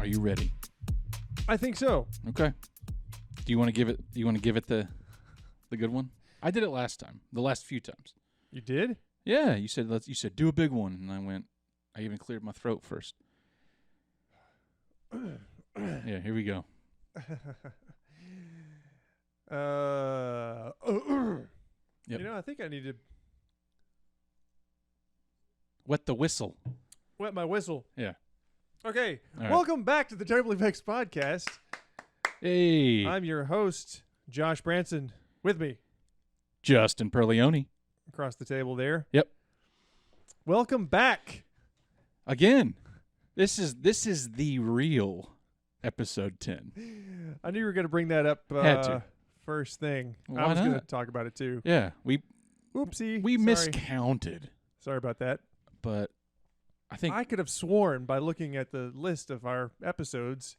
Are you ready? I think so. Okay. Do you want to give it? The good one? I did it last time. The last few times. You did? Yeah. You said do a big one, and I went. I even cleared my throat first. Yeah. Here we go. Yep. You know, I think I need to Wet the whistle. wet my whistle. Yeah. Okay. All right. Welcome back to the Terribly Vexed Podcast. Hey. I'm your host, Josh Branson. With me Justin Perleone. across the table there. Yep. Welcome back. Again. This is the real episode 10. I knew you were going to bring that up Had to. first thing. Why I was going to not? talk about it too. Yeah. We Oopsie. Sorry. miscounted, Sorry about that. but I think I could have sworn by looking at the list of our episoes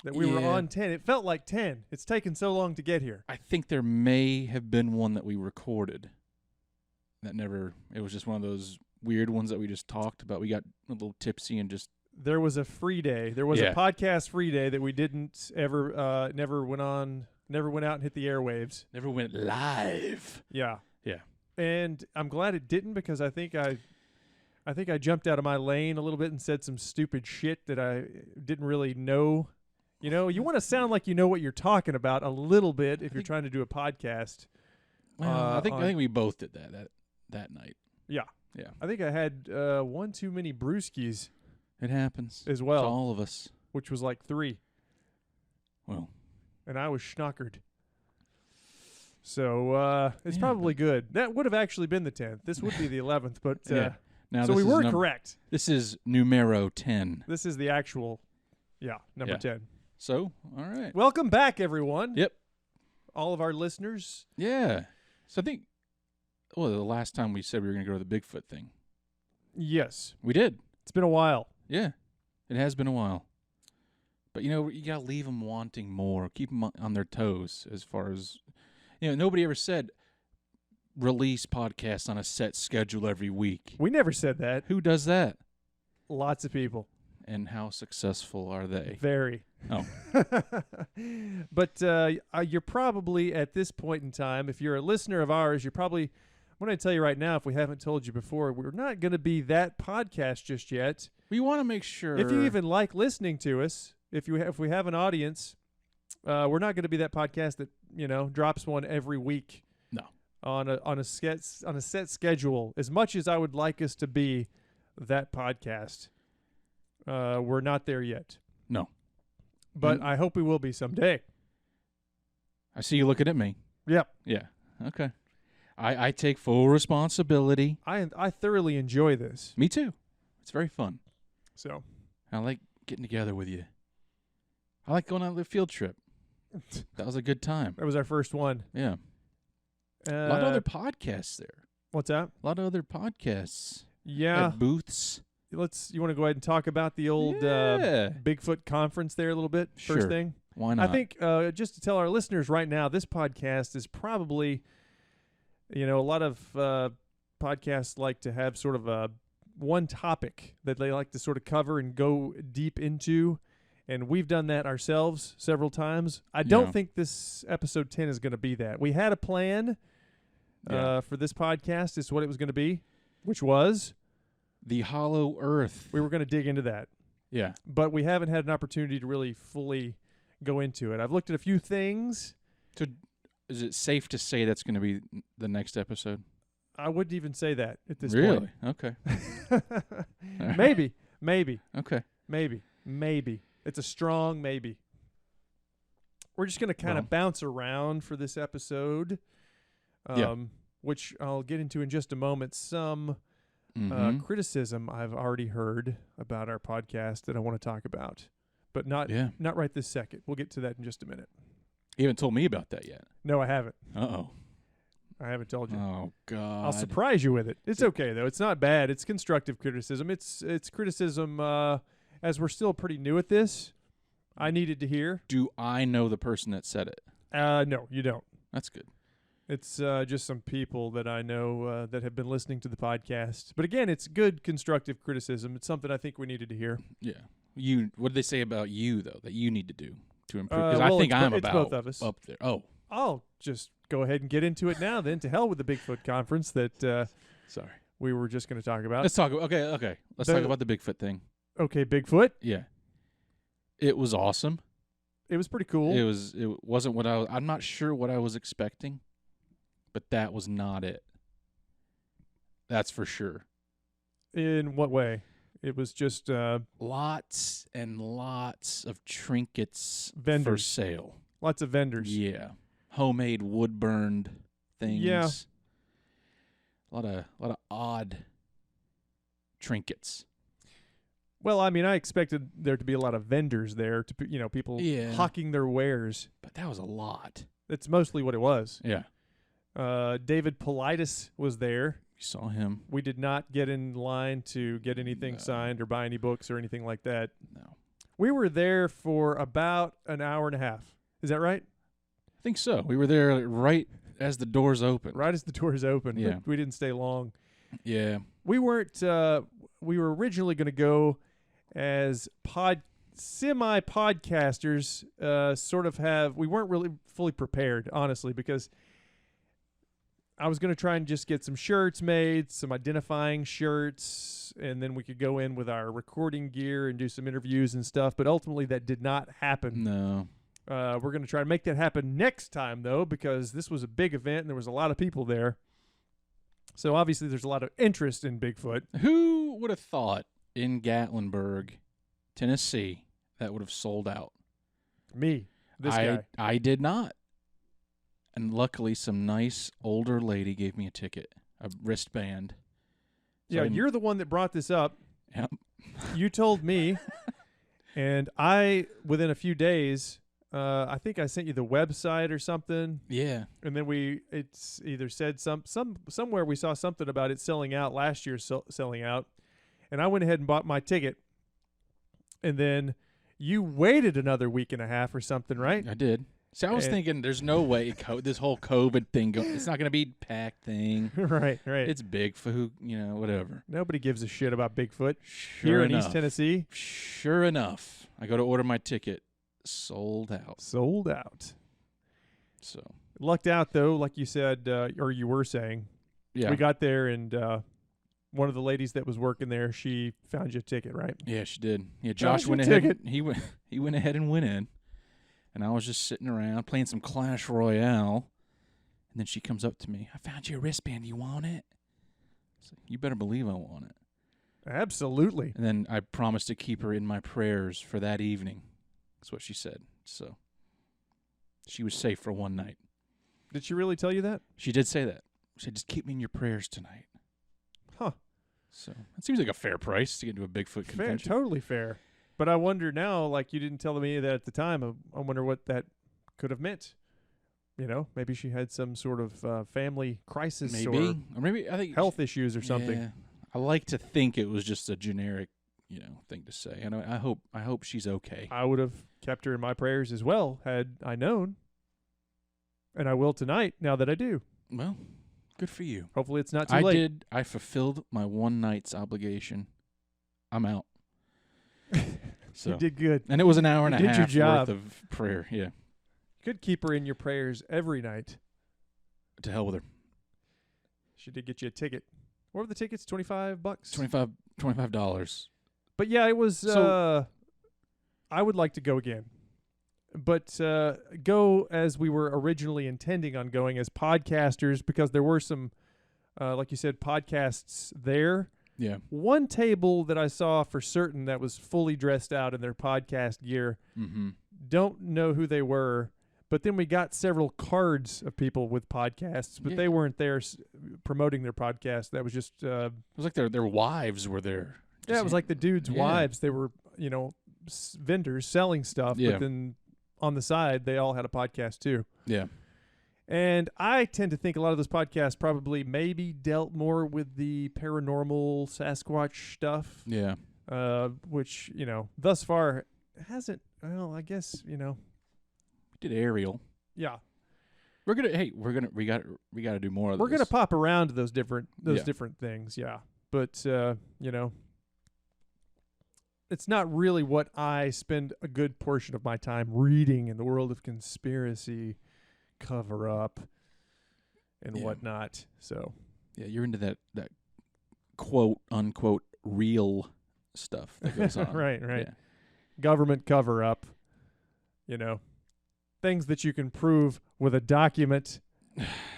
that we were Yeah. on 10. It felt like 10. It's taken so long to get here. there may have been one that we recorded that never. It was just one of those weird ones that we just talked about. We got a little tipsy and just There was a free day. There was Yeah. a podcast free day that we didn't ever, never went out and hit the airwaves. never went live. Yeah. Yeah. And I'm glad it didn't because I think I jumped out of my lane a little bit and said some stupid shit that I didn't really know. You know, you want to sound like you know what you're talking about a little bit if you're trying to do a podcast. Well, I think on- we both did that night. Yeah. Yeah. I think I had one too many brewskis It happens as to well, all of us. which was like 3. Well, And I was schnockered. So it's Yeah, probably good. That would have actually been the 10th. This would be the 11th, but Yeah. now so this we is were correct. This is numero 10. This is the actual, number Yeah. 10. So, all right. Welcome back, everyone. Yep. All of our listeners. Yeah. So I think, the last time we said we were going to go to the Bigfoot thing, Yes. we did. It's been a while. Yeah. It has been a while. But, you got to leave them wanting more. Keep them on their toes as far as, nobody ever said release podcasts on a set schedule every week. We never said that. Who does that? Lots of people. And how successful are they? Very. Oh. But you're probably at this point in time, if you're a listener of ours, I'm going to tell you right now, if we haven't told you before, we're not going to be that podcast just yet. We want to make sure. If you even like listening to us, if we have an audience, we're not going to be that podcast that drops one every week. No. On a set schedule. As much as I would like us to be that podcast, we're not there yet. No. But I hope we will be someday. I see you looking at me. Yep. Yeah. Okay. I take full responsibility. I thoroughly enjoy this. Me too. It's very fun. So I like getting together with you. I like going on the field trip. That was a good time. that was our first one. Yeah. A lot of other podcasts there. What's that? A lot of other podcasts. Yeah. At booths. You want to go ahead and talk about the old Yeah. Bigfoot conference there a little bit? Sure. First thing. Why not? I think just to tell our listeners right now, this podcast is probably, a lot of podcasts like to have sort of one topic that they like to sort of cover and go deep into. And we've done that ourselves several times. I don't think this episode 10 is going to be that. We had a plan for this podcast. It's what it was going to be, which was the Hollow Earth. we were going to dig into that. Yeah. But we haven't had an opportunity to really fully go into it. I've looked at a few things. Is it safe to say that's going to be the next episode? I wouldn't even say that at this Really? point. Okay. Maybe. Okay. Maybe. It's a strong maybe. We're just going to kind of bounce around for this episode, which I'll get into in just a moment. Some criticism I've already heard about our podcast that I want to talk about, but not right this second. We'll get to that in just a minute. You haven't told me about that yet. No, I haven't. Uh-oh. I haven't told you. Oh, God. I'll surprise you with it. It's okay, though. It's not bad. It's constructive criticism. It's criticism as we're still pretty new at this. I needed to hear. Do I know the person that said it? No, you don't. That's good. It's just some people that I know that have been listening to the podcast. But again, it's good constructive criticism. It's something I think we needed to hear. Yeah. What did they say about you though that you need to do to improve? Because Well, I think I'm it's about both of us. up there. Oh, I'll just go ahead and get into it now. Then to hell with the Bigfoot conference that sorry. we were just going to talk about. Let's talk. Okay. Let's talk about the Bigfoot thing. Okay, Bigfoot. Yeah, it was awesome. It was pretty cool. It wasn't what I'm not sure what I was expecting, but that was not it. That's for sure. In what way? It was just Lots and lots of trinkets for vendors. sale. Lots of vendors. Yeah, homemade wood burned things. Yeah. A lot of odd trinkets. Well, I mean, I expected there to be a lot of vendors there, people hawking their wares. But that was a lot. That's mostly what it was. Yeah. David Paulides was there. We saw him. We did not get in line to get anything No. signed or buy any books or anything like that. No. We were there for about an hour and a half. Is that right? I think so. We were there right as the doors opened. Right as the doors opened. Yeah. We didn't stay long. Yeah. We weren't. We were originally going to go as semi-podcasters. We weren't really fully prepared, honestly, because I was going to try and just get some shirts made, some identifying shirts, and then we could go in with our recording gear and do some interviews and stuff. But ultimately, that did not happen. No. We're going to try to make that happen next time, though, because this was a big event and there was a lot of people there. So obviously, there's a lot of interest in Bigfoot. Who would have thought in Gatlinburg, Tennessee, that would have sold out? Me, this guy. I did not. And luckily, some nice older lady gave me a ticket, a wristband. So Yeah, you're the one that brought this up. Yep. You told me, and I, within a few days, I think I sent you the website or something, Yeah. and then it's either said somewhere we saw something about it selling out last year, selling out, and I went ahead and bought my ticket, and then you waited another week and a half or something, right? I did. See, I was thinking there's no way this whole COVID thing, it's not going to be packed thing. Right. It's Bigfoot, whatever. Nobody gives a shit about Bigfoot Sure here enough. in East Tennessee. Sure enough, I go to order my ticket. Sold out. Sold out. So, Lucked out, though, like you said, or you were saying. yeah. We got there, and one of the ladies that was working there, she found you a ticket, right? Yeah, she did. Yeah, Josh your went ahead. ticket. He went ahead and went in. And I was just sitting around playing some Clash Royale. And then she comes up to me. I found you a wristband. You want it? I said, you better believe I want it. Absolutely. And then I promised to keep her in my prayers for that evening. That's what she said. So she was safe for one night. Did she really tell you that? She did say that. She said, just keep me in your prayers tonight. Huh. So that seems like a fair price to get into a Bigfoot Fair, convention. totally fair. But I wonder now, like you didn't tell me that at the time, I wonder what that could have meant. Maybe she had some sort of family crisis Maybe. Or maybe I think health issues or something. Yeah. I like to think it was just a generic, thing to say. And I hope she's okay. I would have kept her in my prayers as well had I known. And I will tonight, now that I do. Well, good for you. Hopefully it's not too late. I fulfilled my one night's obligation. I'm out. So You did good. and it was an hour and You a did your half job. worth of prayer. Yeah. Could keep her in your prayers every night. To hell with her. She did get you a ticket. What were the tickets? $25? $25. But yeah, it was. So- I would like to go again, but go as we were originally intending on going as podcasters, because there were some, like you said, podcasts there. Yeah. One table that I saw for certain that was fully dressed out in their podcast gear. Mm-hmm. Don't know who they were, but then we got several cards of people with podcasts, but Yeah. they weren't there promoting their podcast. That was just. It was like their wives were there. Yeah, it was like the dudes' Yeah. wives. They were, vendors selling stuff, Yeah. but then on the side, they all had a podcast too. Yeah. And I tend to think a lot of those podcasts probably maybe dealt more with the paranormal Sasquatch stuff, Yeah. which, thus far hasn't, well, I guess, We did Ariel. yeah. We got to do more of We're this. going to pop around to those Yeah. different things, yeah. But, it's not really what I spend a good portion of my time reading in the world of conspiracy, cover up, and whatnot. So yeah, you're into that quote unquote real stuff that goes on. right. Yeah. Government cover up, things that you can prove with a document.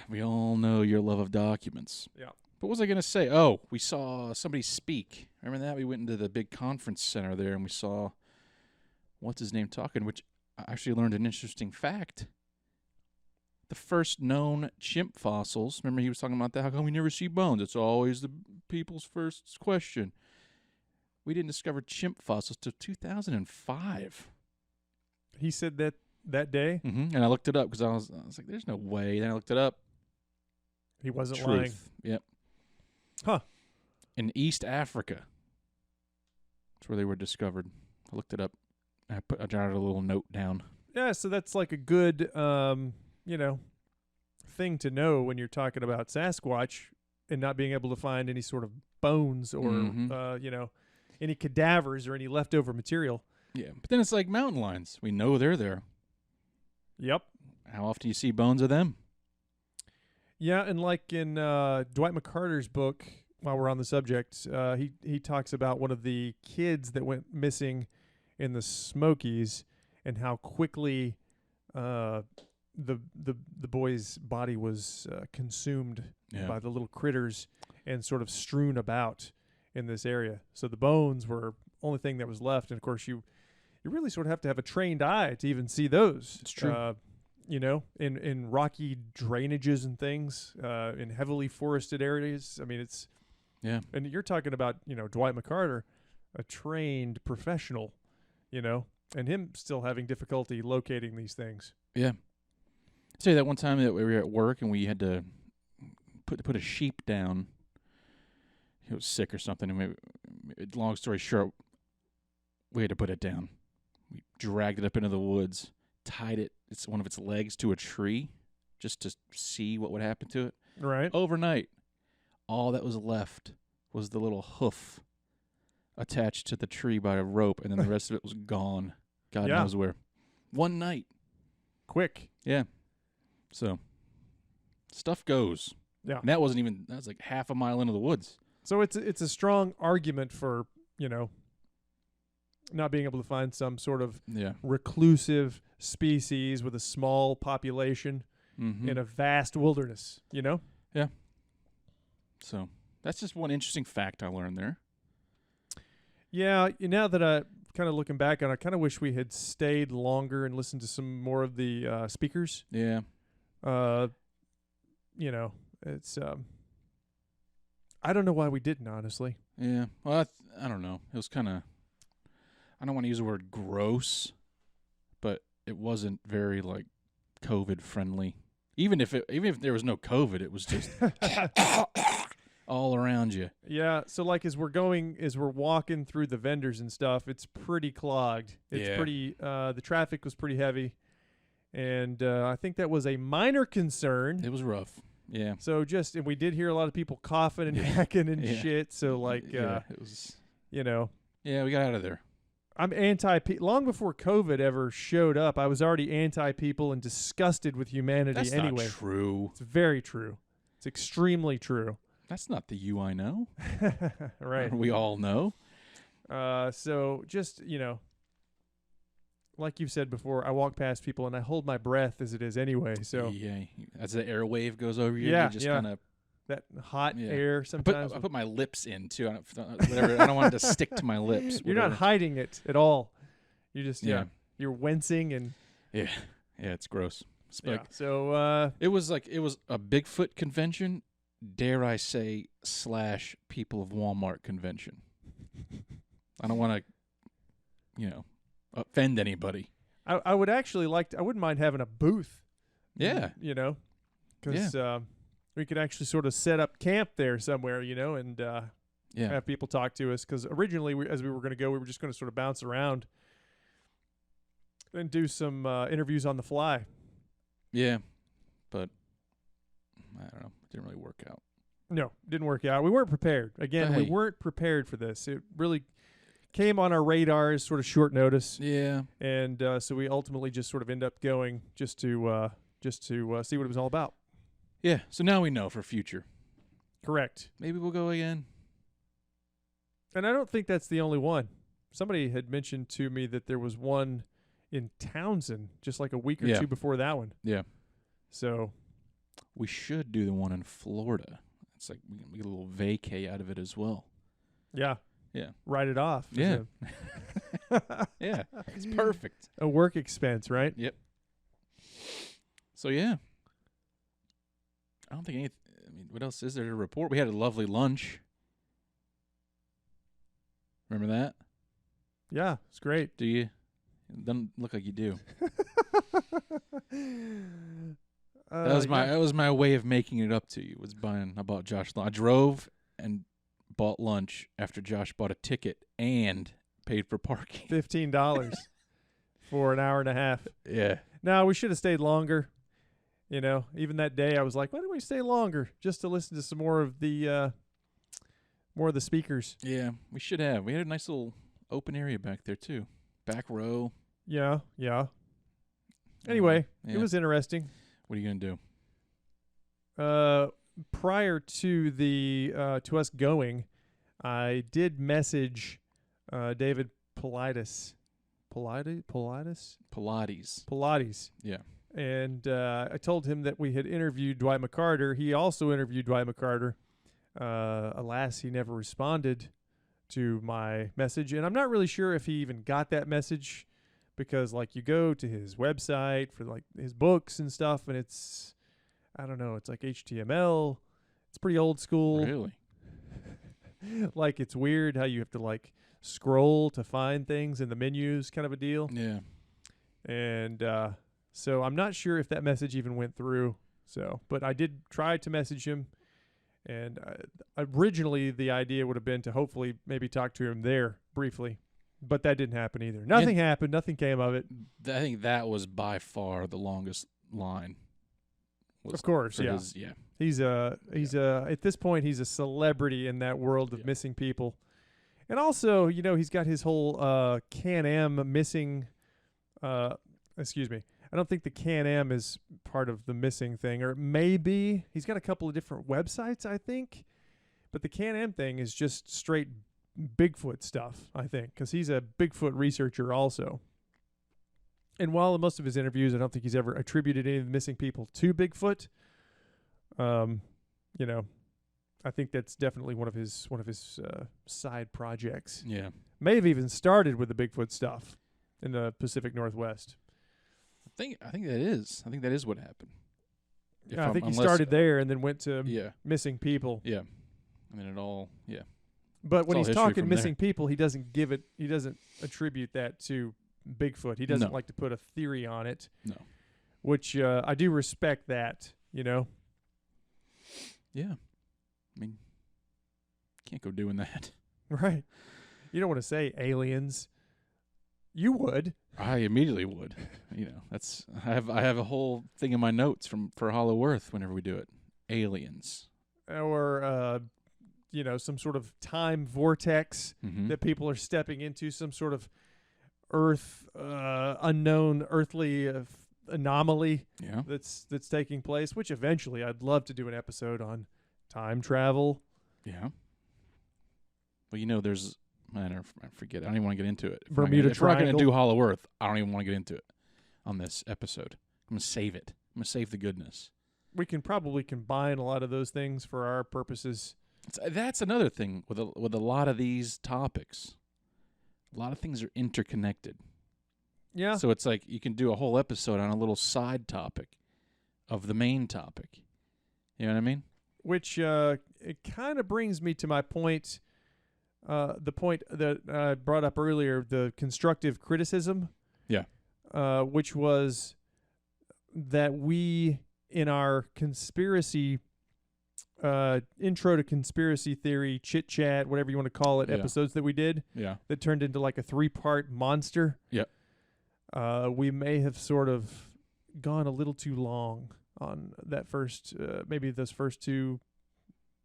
We all know your love of documents. Yeah. But what was I going to say? Oh, we saw somebody speak. Remember that? We went into the big conference center there and we saw, what's his name talking, which I actually learned an interesting fact. The first known chimp fossils, remember he was talking about that? How come we never see bones? It's always the people's first question. We didn't discover chimp fossils till 2005. He said that day. Mm-hmm. And I looked it up because I was like, there's no way. Then I looked it up. He wasn't Truth. lying. Yep. Huh. In East Africa. That's where they were discovered. I looked it up. I jotted a little note down. Yeah, so that's like a good, thing to know when you're talking about Sasquatch and not being able to find any sort of bones or, any cadavers or any leftover material. Yeah, but then it's like mountain lions. We know they're there. Yep. How often do you see bones of them? Yeah, and like in Dwight McCarter's book, while we're on the subject, he talks about one of the kids that went missing in the Smokies and how quickly the boy's body was consumed by the little critters and sort of strewn about in this area. So the bones were only thing that was left, and of course you really sort of have to have a trained eye to even see those. It's true. In rocky drainages and things, in heavily forested areas. I mean, it's and you're talking about Dwight McCarter, a trained professional, and him still having difficulty locating these things. Yeah. Say that one time that we were at work and we had to put a sheep down. He was sick or something, and long story short, we had to put it down. We dragged it up into the woods, tied one of its legs to a tree just to see what would happen to it. Right. Overnight, all that was left was the little hoof attached to the tree by a rope, and then the rest of it was gone. God knows where. One night. Quick. Yeah. So, stuff goes. Yeah. And that was like half a mile into the woods. So it's a strong argument for, not being able to find some sort of reclusive species with a small population in a vast wilderness, Yeah. So that's just one interesting fact I learned there. Yeah, now that I kind of looking back on it, I kind of wish we had stayed longer and listened to some more of the speakers. Yeah. It's I don't know why we didn't, honestly. Yeah. Well, I don't know. It was kind of, I don't want to use the word gross, but it wasn't very like COVID friendly. Even if there was no COVID, it was just all around you. Yeah. So like as we're walking through the vendors and stuff, it's pretty clogged. It's pretty. The traffic was pretty heavy, and I think that was a minor concern. It was rough. Yeah. So and we did hear a lot of people coughing and hacking and shit. So like, it was, Yeah, we got out of there. I'm long before COVID ever showed up. I was already anti-people and disgusted with humanity. That's anyway. Not true. It's very true. It's extremely true. That's not the you I know. Right. We all know. So just, like you've said before, I walk past people and I hold my breath as it is anyway. So yeah, as the air wave goes over you, you just kind of that hot air sometimes. I put my lips in too. I don't want it to stick to my lips. You're not hiding it at all. You just you're wincing and it's gross. So it was a Bigfoot convention, dare I say / people of Walmart convention. I don't want to, offend anybody. I would actually I wouldn't mind having a booth. Yeah. Because we could actually sort of set up camp there somewhere, and have people talk to us. Because originally, as we were going to go, we were just going to sort of bounce around and do some interviews on the fly. Yeah, but I don't know. It didn't really work out. No, didn't work out. We weren't prepared. Again, we weren't prepared for this. It really came on our radar as sort of short notice. Yeah. And so we ultimately just sort of end up going just to see what it was all about. Yeah. So now we know for future. Correct. Maybe we'll go again. And I don't think that's the only one. Somebody had mentioned to me that there was one in Townsend just like a week or two before that one. Yeah. So we should do the one in Florida. It's like we get a little vacay out of it as well. Yeah. Yeah. Write it off. Yeah. Yeah. It's perfect. A work expense, right? Yep. So, yeah. I don't think what else is there to report? We had a lovely lunch. Remember that? Yeah, it's great. Do you? It doesn't look like you do. That was my way of making it up to you. I bought Josh. I drove and bought lunch after Josh bought a ticket and paid for parking. $15 for an hour and a half. Yeah. No, we should have stayed longer. You know, even that day I was like, why don't we stay longer just to listen to some more of the speakers? Yeah, we should have. We had a nice little open area back there too. Back row. Yeah. Anyway, yeah. It was interesting. What are you going to do? Prior to to us going, I did message David Pilates. Pilates. Yeah. And I told him that we had interviewed Dwight McCarter. He also interviewed Dwight McCarter. Alas, he never responded to my message. And I'm not really sure if he even got that message because, like, you go to his website for, like, his books and stuff, and it's, I don't know, it's like HTML. It's pretty old school. Really? Like, it's weird how you have to, like, scroll to find things in the menus kind of a deal. Yeah. And so I'm not sure if that message even went through. So, but I did try to message him. And originally the idea would have been to hopefully maybe talk to him there briefly. But that didn't happen either. Nothing happened. Nothing came of it. I think that was by far the longest line. Of course, yeah. He's at this point he's a celebrity in that world of missing people. And also, you know, he's got his whole Can-Am missing excuse me. I don't think the Can-Am is part of the missing thing, or maybe he's got a couple of different websites, I think. But the Can-Am thing is just straight Bigfoot stuff, I think, because he's a Bigfoot researcher also. And while in most of his interviews, I don't think he's ever attributed any of the missing people to Bigfoot. You know, I think that's definitely one of his side projects. Yeah, may have even started with the Bigfoot stuff in the Pacific Northwest. I think that is. I think that is what happened. Yeah, I think he started there and then went to missing people. Yeah, and then it all But when he's talking missing people, he doesn't attribute that to Bigfoot. He doesn't like to put a theory on it. No. Which I do respect that, you know. Yeah. I mean, can't go doing that. Right. You don't want to say aliens. You would. I immediately would. You know, I have a whole thing in my notes for Hollow Earth whenever we do it. Aliens. Or you know, some sort of time vortex that people are stepping into, some sort of unknown earthly anomaly that's taking place, which eventually I'd love to do an episode on time travel. Yeah. Well, you know, I forget. I don't even want to get into it. If Bermuda we're not going Triangle. to do Hollow Earth, I don't even want to get into it on this episode. I'm going to save it. I'm going to save the goodness. We can probably combine a lot of those things for our purposes. That's another thing with a lot of these topics. A lot of things are interconnected. Yeah. So it's like you can do a whole episode on a little side topic of the main topic. You know what I mean? Which it kind of brings me to my point, the point that I brought up earlier, the constructive criticism. Yeah. Which was that we, in our conspiracy intro to conspiracy theory, chit chat, whatever you want to call it, episodes that we did, that turned into like a 3-part monster. Yeah. We may have sort of gone a little too long on that maybe those first 2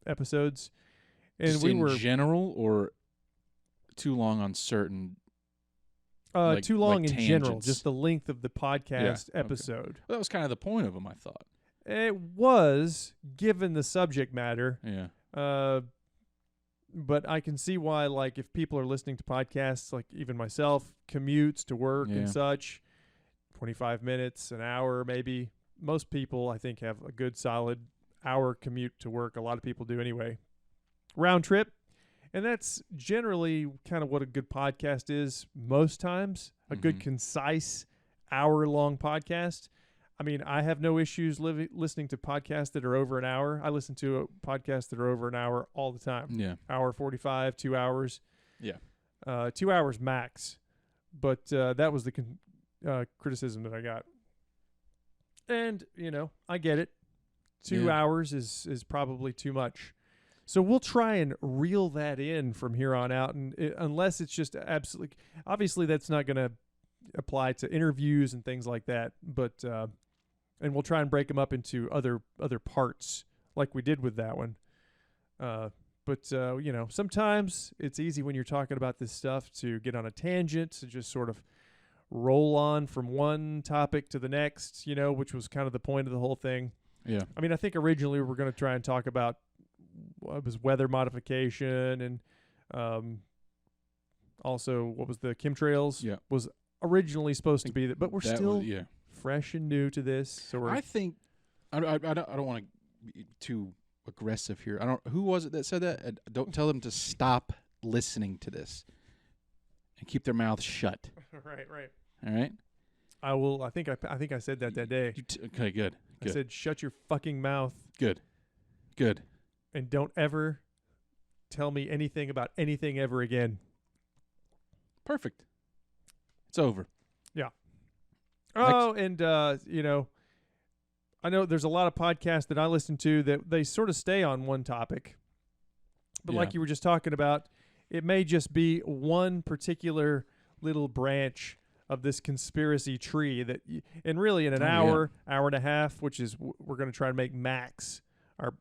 episodes. And just in general or too long on certain. Too long in general, tangents. just the length of the podcast okay. episode. Well, that was kind of the point of them, I thought. It was, given the subject matter. Yeah. But I can see why, like, if people are listening to podcasts, like even myself, commutes to work and such, 25 minutes, an hour maybe. Most people, I think, have a good solid hour commute to work. A lot of people do anyway. Round trip. And that's generally kind of what a good podcast is most times. A good, concise, hour-long podcast. I mean, I have no issues listening to podcasts that are over an hour. I listen to podcasts that are over an hour all the time. Yeah. Hour 45, 2 hours. Yeah. 2 hours max. But that was the criticism that I got. And, I get it. 2 hours is probably too much. So we'll try and reel that in from here on out, and unless it's just absolutely, obviously that's not going to apply to interviews and things like that. But and we'll try and break them up into other parts, like we did with that one. But sometimes it's easy when you're talking about this stuff to get on a tangent, to just sort of roll on from one topic to the next, which was kind of the point of the whole thing. Yeah. I mean, I think originally we were going to try and talk about what was weather modification, and also what was the chemtrails. Yeah. Was originally supposed to be that, but we're still was, fresh and new to this. So I think I don't want to be too aggressive here. Who was it that said that? Don't tell them to stop listening to this and keep their mouths shut. Right. All right. I will. I think I said that day. Okay. Good. I said, shut your fucking mouth. Good. And don't ever tell me anything about anything ever again. Perfect. It's over. Yeah. Oh, and, I know there's a lot of podcasts that I listen to that they sort of stay on one topic. But like you were just talking about, it may just be one particular little branch of this conspiracy tree that, and really in an hour and a half, which is we're going to try to make max our,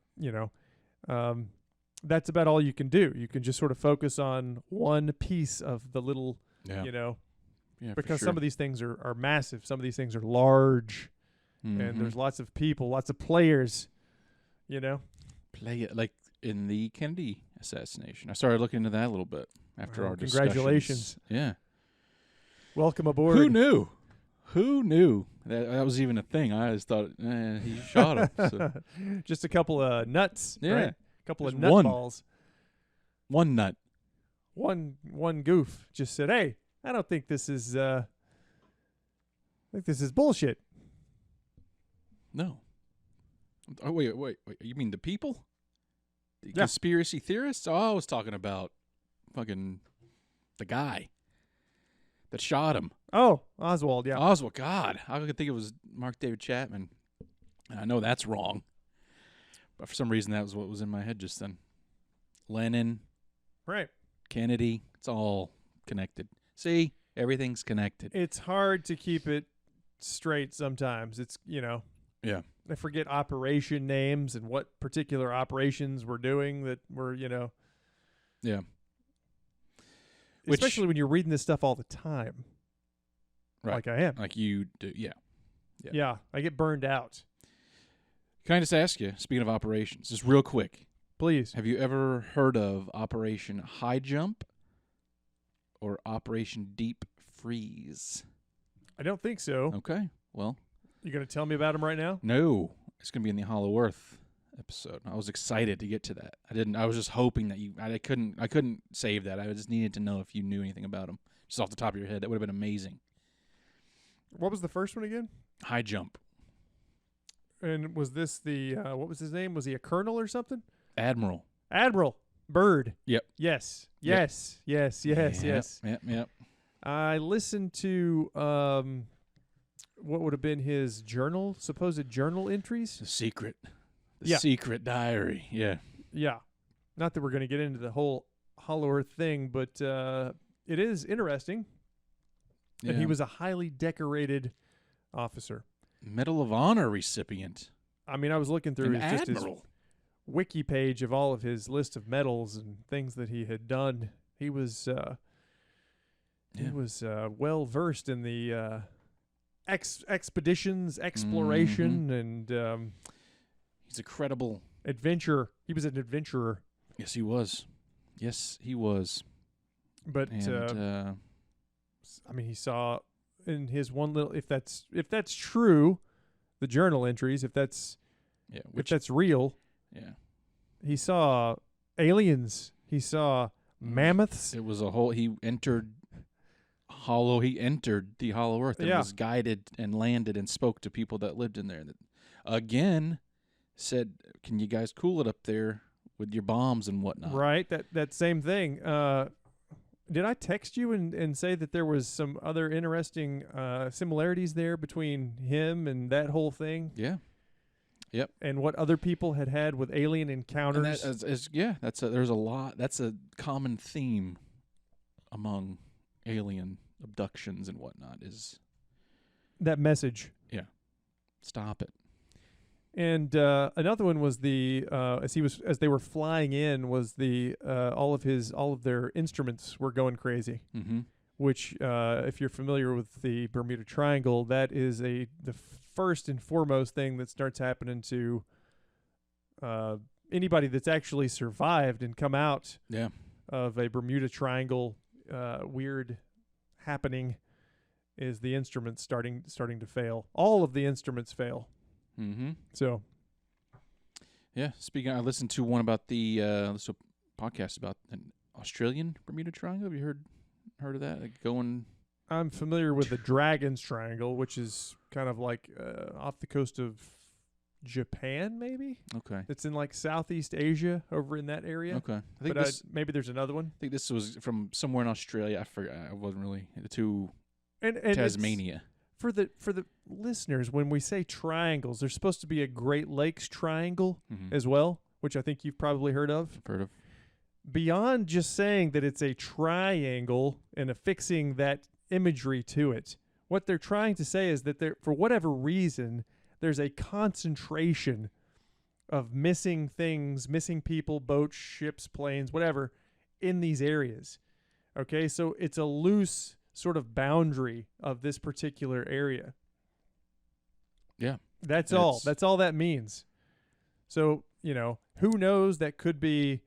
that's about all you can do. You can just sort of focus on one piece of the little, because some of these things are massive. Some of these things are large, and there's lots of people, lots of players, Play it like in the Kennedy assassination. I started looking into that a little bit after our congratulations. discussions. Yeah. Welcome aboard. Who knew that was even a thing? I just thought he shot him. So. Just a couple of nuts. Yeah. Right? A couple of one. nutballs. One nut. One goof just said, "Hey, I don't think this is bullshit." No. Oh wait. You mean the people? The conspiracy theorists? Oh, I was talking about fucking the guy that shot him. Oh, Oswald, yeah. Oswald, God. I could think it was Mark David Chapman. And I know that's wrong. But for some reason, that was what was in my head just then. Lenin. Right. Kennedy. It's all connected. See? Everything's connected. It's hard to keep it straight sometimes. It's, Yeah. I forget operation names and what particular operations we're doing that were, Yeah. Especially when you're reading this stuff all the time. Right. Like I am. Like you do. Yeah. Yeah. I get burned out. Can I just ask you, speaking of operations, just real quick. Please. Have you ever heard of Operation High Jump or Operation Deep Freeze? I don't think so. Okay. Well. You going to tell me about them right now? No. It's going to be in the Hollow Earth episode. I was excited to get to that. I was just hoping that I couldn't save that. I just needed to know if you knew anything about them. Just off the top of your head. That would have been amazing. What was the first one again? High Jump. And was this the, what was his name? Was he a colonel or something? Admiral Byrd. Yep. Yes. Yep. Yes. Yep. I listened to what would have been his supposed journal entries. The secret diary. Yeah. Yeah. Not that we're going to get into the whole Hollow Earth thing, but it is interesting. Yeah. And he was a highly decorated officer. Medal of Honor recipient. I mean, I was looking through An his admiral. wiki page of all of his list of medals and things that he had done. He was well versed in the expeditions, exploration, and he's a credible adventure. He was an adventurer. Yes, he was. Yes, he was. But And, I mean, he saw in his one little, if that's true, the journal entries, if that's real, he saw aliens. He saw mammoths. It was a whole. He entered the Hollow Earth and was guided and landed and spoke to people that lived in there. That again said, "Can you guys cool it up there with your bombs and whatnot?" Right. That same thing. Did I text you and say that there was some other interesting similarities there between him and that whole thing? Yeah. Yep. And what other people had with alien encounters? And there's a lot. That's a common theme among alien abductions and whatnot. Is that message? Yeah. Stop it. And another one was as they were flying in, was all of their instruments were going crazy. Mm-hmm. Which, if you're familiar with the Bermuda Triangle, that is the first and foremost thing that starts happening to anybody that's actually survived and come out of a Bermuda Triangle weird happening, is the instruments starting to fail. All of the instruments fail. Mm-hmm. So, yeah. Speaking, I listened to one about the podcast about an Australian Bermuda Triangle. Have you heard of that? Like I'm familiar with the Dragon's Triangle, which is kind of like off the coast of Japan, maybe. Okay. It's in like Southeast Asia, over in that area. Okay. I think maybe there's another one. I think this was from somewhere in Australia. I forgot. I wasn't really to and Tasmania. For the listeners, when we say triangles, there's supposed to be a Great Lakes Triangle as well, which I think you've probably heard of. Heard of. Beyond just saying that it's a triangle and affixing that imagery to it, what they're trying to say is that for whatever reason, there's a concentration of missing things, missing people, boats, ships, planes, whatever, in these areas. Okay, so it's a loose sort of boundary of this particular area. Yeah. That's all. That's all that means. So, who knows? That could be,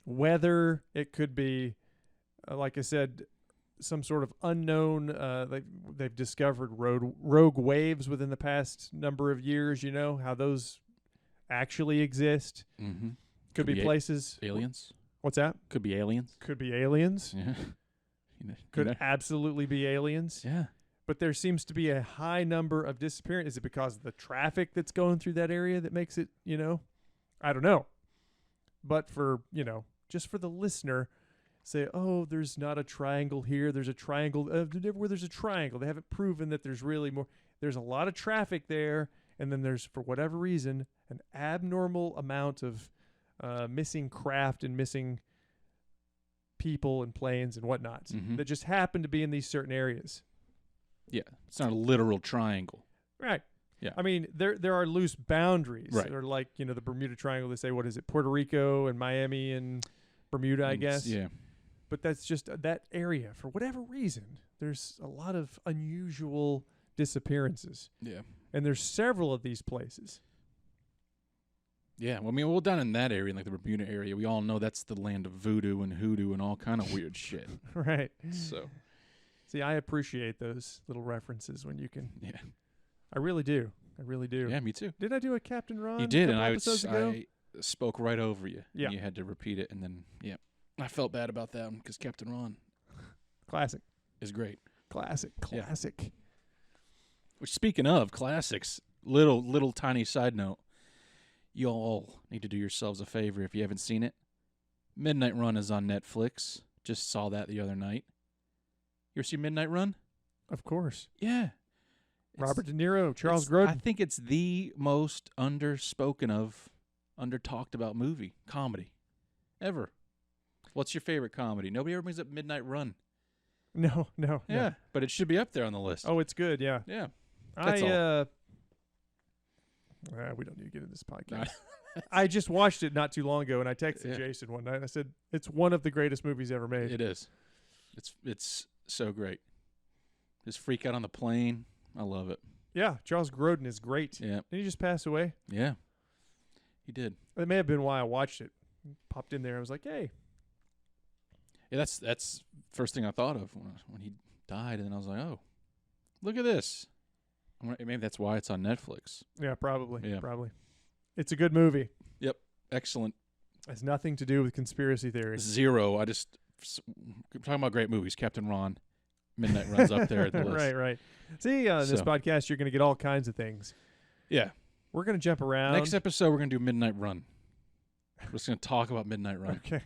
weather. It could be, like I said, some sort of unknown, they've discovered rogue waves within the past number of years, how those actually exist. Mm-hmm. Could be places. Aliens. What's that? Could be aliens. Could be aliens. Yeah. Could absolutely be aliens. Yeah. But there seems to be a high number of disappearing. Is it because of the traffic that's going through that area that makes it, I don't know. But for, just for the listener, say, oh, there's not a triangle here. There's a triangle. Where there's a triangle, they haven't proven that there's really more. There's a lot of traffic there. And then there's, for whatever reason, an abnormal amount of missing craft and missing people and planes and whatnot that just happen to be in these certain areas. Yeah, it's not a literal triangle. Right. Yeah. I mean, there are loose boundaries. Right. Or like, the Bermuda Triangle, they say, what is it, Puerto Rico and Miami and Bermuda, I guess. Yeah. But that's just that area. For whatever reason, there's a lot of unusual disappearances. Yeah. And there's several of these places. Yeah, well, I mean, down in that area, like the Bermuda area, we all know that's the land of voodoo and hoodoo and all kind of weird shit. Right. So, see, I appreciate those little references when you can. Yeah. I really do. I really do. Yeah, me too. Did I do a Captain Ron? You did, and I spoke right over you. Yeah. And you had to repeat it, and then, I felt bad about that one because Captain Ron. Classic. Is great. Classic. Yeah. Classic. Which, speaking of classics, little tiny side note. You all need to do yourselves a favor if you haven't seen it. Midnight Run is on Netflix. Just saw that the other night. You ever see Midnight Run? Of course. Yeah. Robert De Niro, Charles Grodin. I think it's the most under-talked about comedy ever. What's your favorite comedy? Nobody ever brings up Midnight Run. No. Yeah, but it should be up there on the list. Oh, it's good, yeah. Yeah. That's all. We don't need to get into this podcast. I just watched it not too long ago, and I texted Yeah. Jason one night. I said, it's one of the greatest movies ever made. It is. It's so great. Just freak out on the plane. I love it. Yeah, Charles Grodin is great. Yeah. Did he just pass away? Yeah. He did. It may have been why I watched it. Popped in there. I was like, hey. Yeah, that's first thing I thought of when he died, and then I was like, oh, look at this. Maybe that's why it's on Netflix. Yeah, probably. Yeah. Probably. It's a good movie. Yep. Excellent. It has nothing to do with conspiracy theories. Zero. Talking about great movies. Captain Ron, Midnight Run's up there at the list. Right. See, on this So. podcast, you're going to get all kinds of things. Yeah. We're going to jump around. Next episode, we're going to do Midnight Run. We're just going to talk about Midnight Run Okay.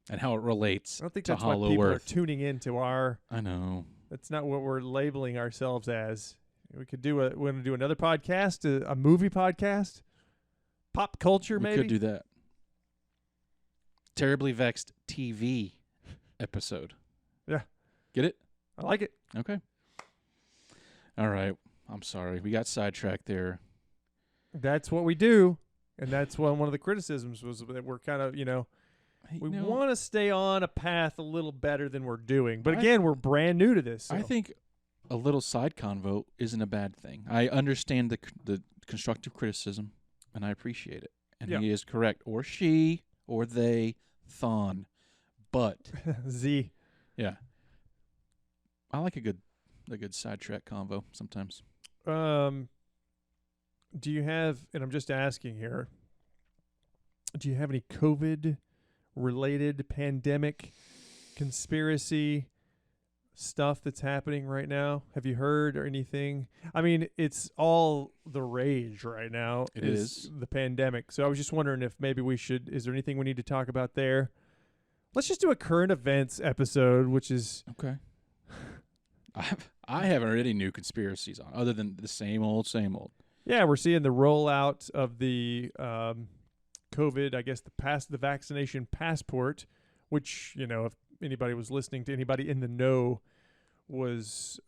and how it relates I don't think to that's why Hollow people Earth. are tuning into our. I know. That's not what we're labeling ourselves as. We could do we're going to do another podcast, a movie podcast, pop culture, We maybe. could do that. Terribly Vexed TV episode. Yeah. Get it? I like it. Okay. All right. I'm sorry. We got sidetracked there. That's what we do, and that's one of the criticisms was that we're kind of we want to stay on a path a little better than we're doing. But again, we're brand new to this. So. I think a little side convo isn't a bad thing. I understand the constructive criticism, and I appreciate it. And Yeah. he is correct. Or she, or they, thon. But, Z. yeah. I like a good sidetrack convo sometimes. Do you have, and I'm just asking here, do you have any COVID-related pandemic conspiracy stuff that's happening right now? Have you heard or anything? I mean, it's all the rage right now. It is. The pandemic. So I was just wondering if maybe is there anything we need to talk about there? Let's just do a current events episode, which is... Okay. I haven't heard any new conspiracies on other than the same old. Yeah, we're seeing the rollout of the COVID, I guess the vaccination passport, which, if anybody was listening to anybody in the know, was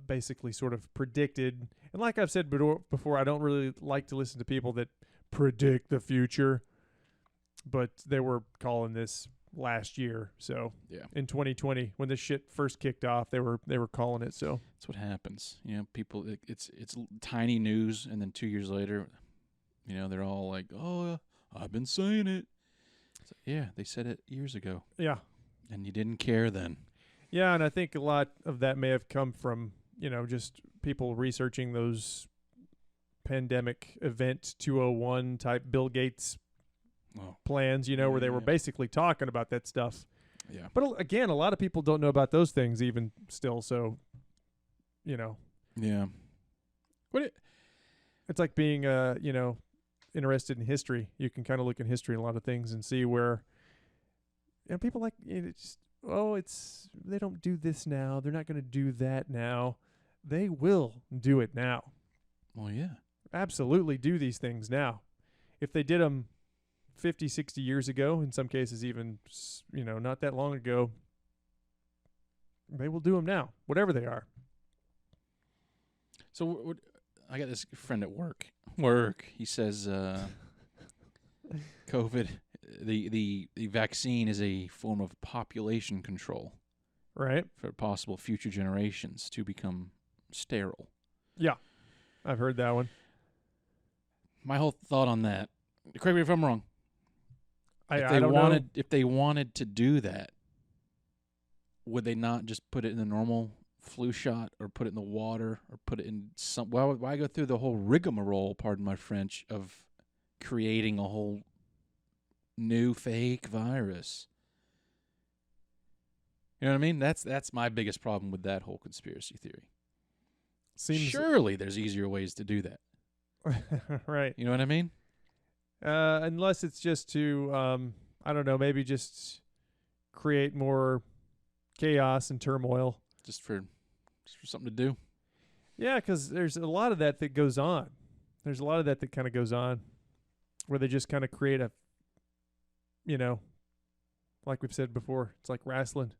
basically sort of predicted. And like I've said before, I don't really like to listen to people that predict the future, but they were calling this last year. So Yeah. in 2020, when this shit first kicked off, they were calling it. So That's what happens. People, it's tiny news, and then 2 years later, they're all like, oh, I've been saying it. So, yeah, they said it years ago, yeah. and you didn't care then. Yeah, and I think a lot of that may have come from, just people researching those pandemic event 201 type Bill Gates Oh, plans, where they were Yeah. basically talking about that stuff. yeah. But again, a lot of people don't know about those things even still, so, Yeah. it's like being, interested in history. You can kind of look in history and a lot of things and see where, people like, they don't do this now. They're not going to do that now. They will do it now. Well, yeah. Absolutely do these things now. If they did them 50, 60 years ago, in some cases even, not that long ago, they will do them now, whatever they are. So I got this friend at work. He says COVID, the vaccine is a form of population control Right? for possible future generations to become sterile. Yeah. I've heard that one. My whole thought on that, correct me if I'm wrong, I don't know. if they wanted to do that, would they not just put it in the normal flu shot or put it in the water or put it in some... Why go through the whole rigmarole, pardon my French, of creating a whole new fake virus? You know what I mean? That's my biggest problem with that whole conspiracy theory. Seems Surely there's easier ways to do that. right. You know what I mean? Unless it's just to, I don't know, maybe just create more chaos and turmoil. Just for something to do. Yeah, because there's a lot of that goes on. There's a lot of that kind of goes on where they just kind of create a, like we've said before, it's like wrestling.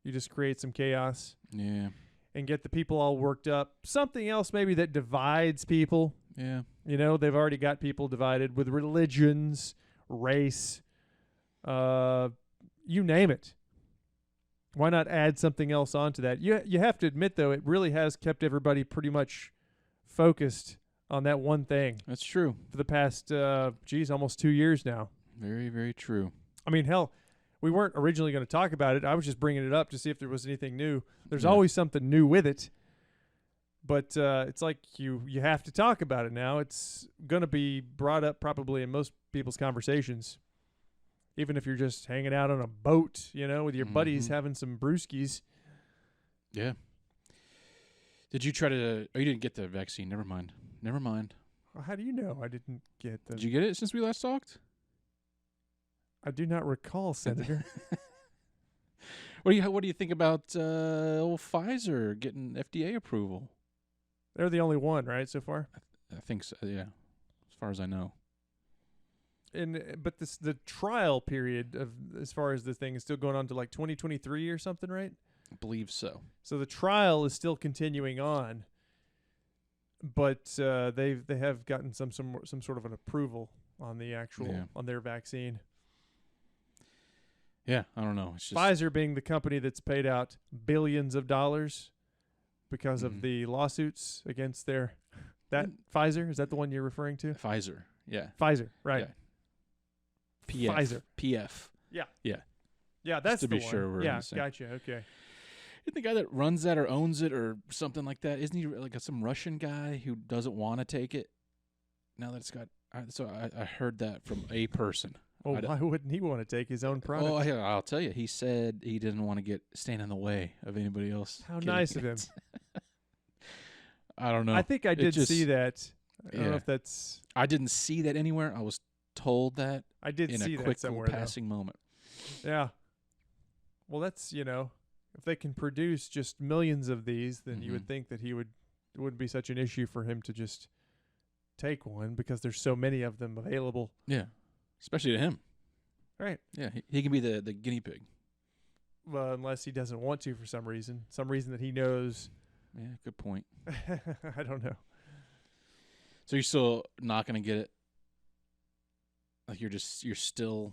You just create some chaos Yeah. and get the people all worked up. Something else maybe that divides people. Yeah. You know, they've already got people divided with religions, race, you name it. Why not add something else onto that? You have to admit, though, it really has kept everybody pretty much focused on that one thing That's true. for the past, almost 2 years now. Very, very true. I mean, hell, we weren't originally going to talk about it. I was just bringing it up to see if there was anything new. There's Yeah. always something new with it. But it's like you have to talk about it now. It's going to be brought up probably in most people's conversations. Even if you're just hanging out on a boat, you know, with your buddies having some brewskis. Yeah. Did you try to... Oh, you didn't get the vaccine. Never mind. Well, how do you know I didn't get the... Did you get it since we last talked? I do not recall, Senator. What do you think about old Pfizer getting FDA approval? They're the only one, right, so far? I think so, yeah. As far as I know. But the trial period of as far as the thing is still going on to like 2023 or something, right? I believe so. So the trial is still continuing on, but they have gotten some sort of an approval on the actual on their vaccine. Yeah, I don't know. It's just Pfizer being the company that's paid out billions of dollars because of the lawsuits against Pfizer, is that the one you're referring to? Pfizer. Yeah. Pfizer, right. Yeah. PF. Pfizer. PF. Yeah. Yeah. Yeah, that's to the be one. sure we're yeah, on the same. gotcha. Okay. The guy that runs that or owns it or something like that, isn't he like some Russian guy who doesn't want to take it? Now that it's got... I heard that from a person. Well, why wouldn't he want to take his own product? Oh, I'll tell you. He said he didn't want to stand in the way of anybody else. How nice of him. I don't know. I think I did see that. I don't know if that's... I didn't see that anywhere. I was told that I did in see a that quick somewhere, little passing moment. Yeah. Well, that's, if they can produce just millions of these, then you would think that it wouldn't be such an issue for him to just take one because there's so many of them available. Yeah. Especially to him. Right. Yeah. He can be the guinea pig. Well, unless he doesn't want to for some reason that he knows. Yeah, good point. I don't know. So you're still not going to get it? Like you're still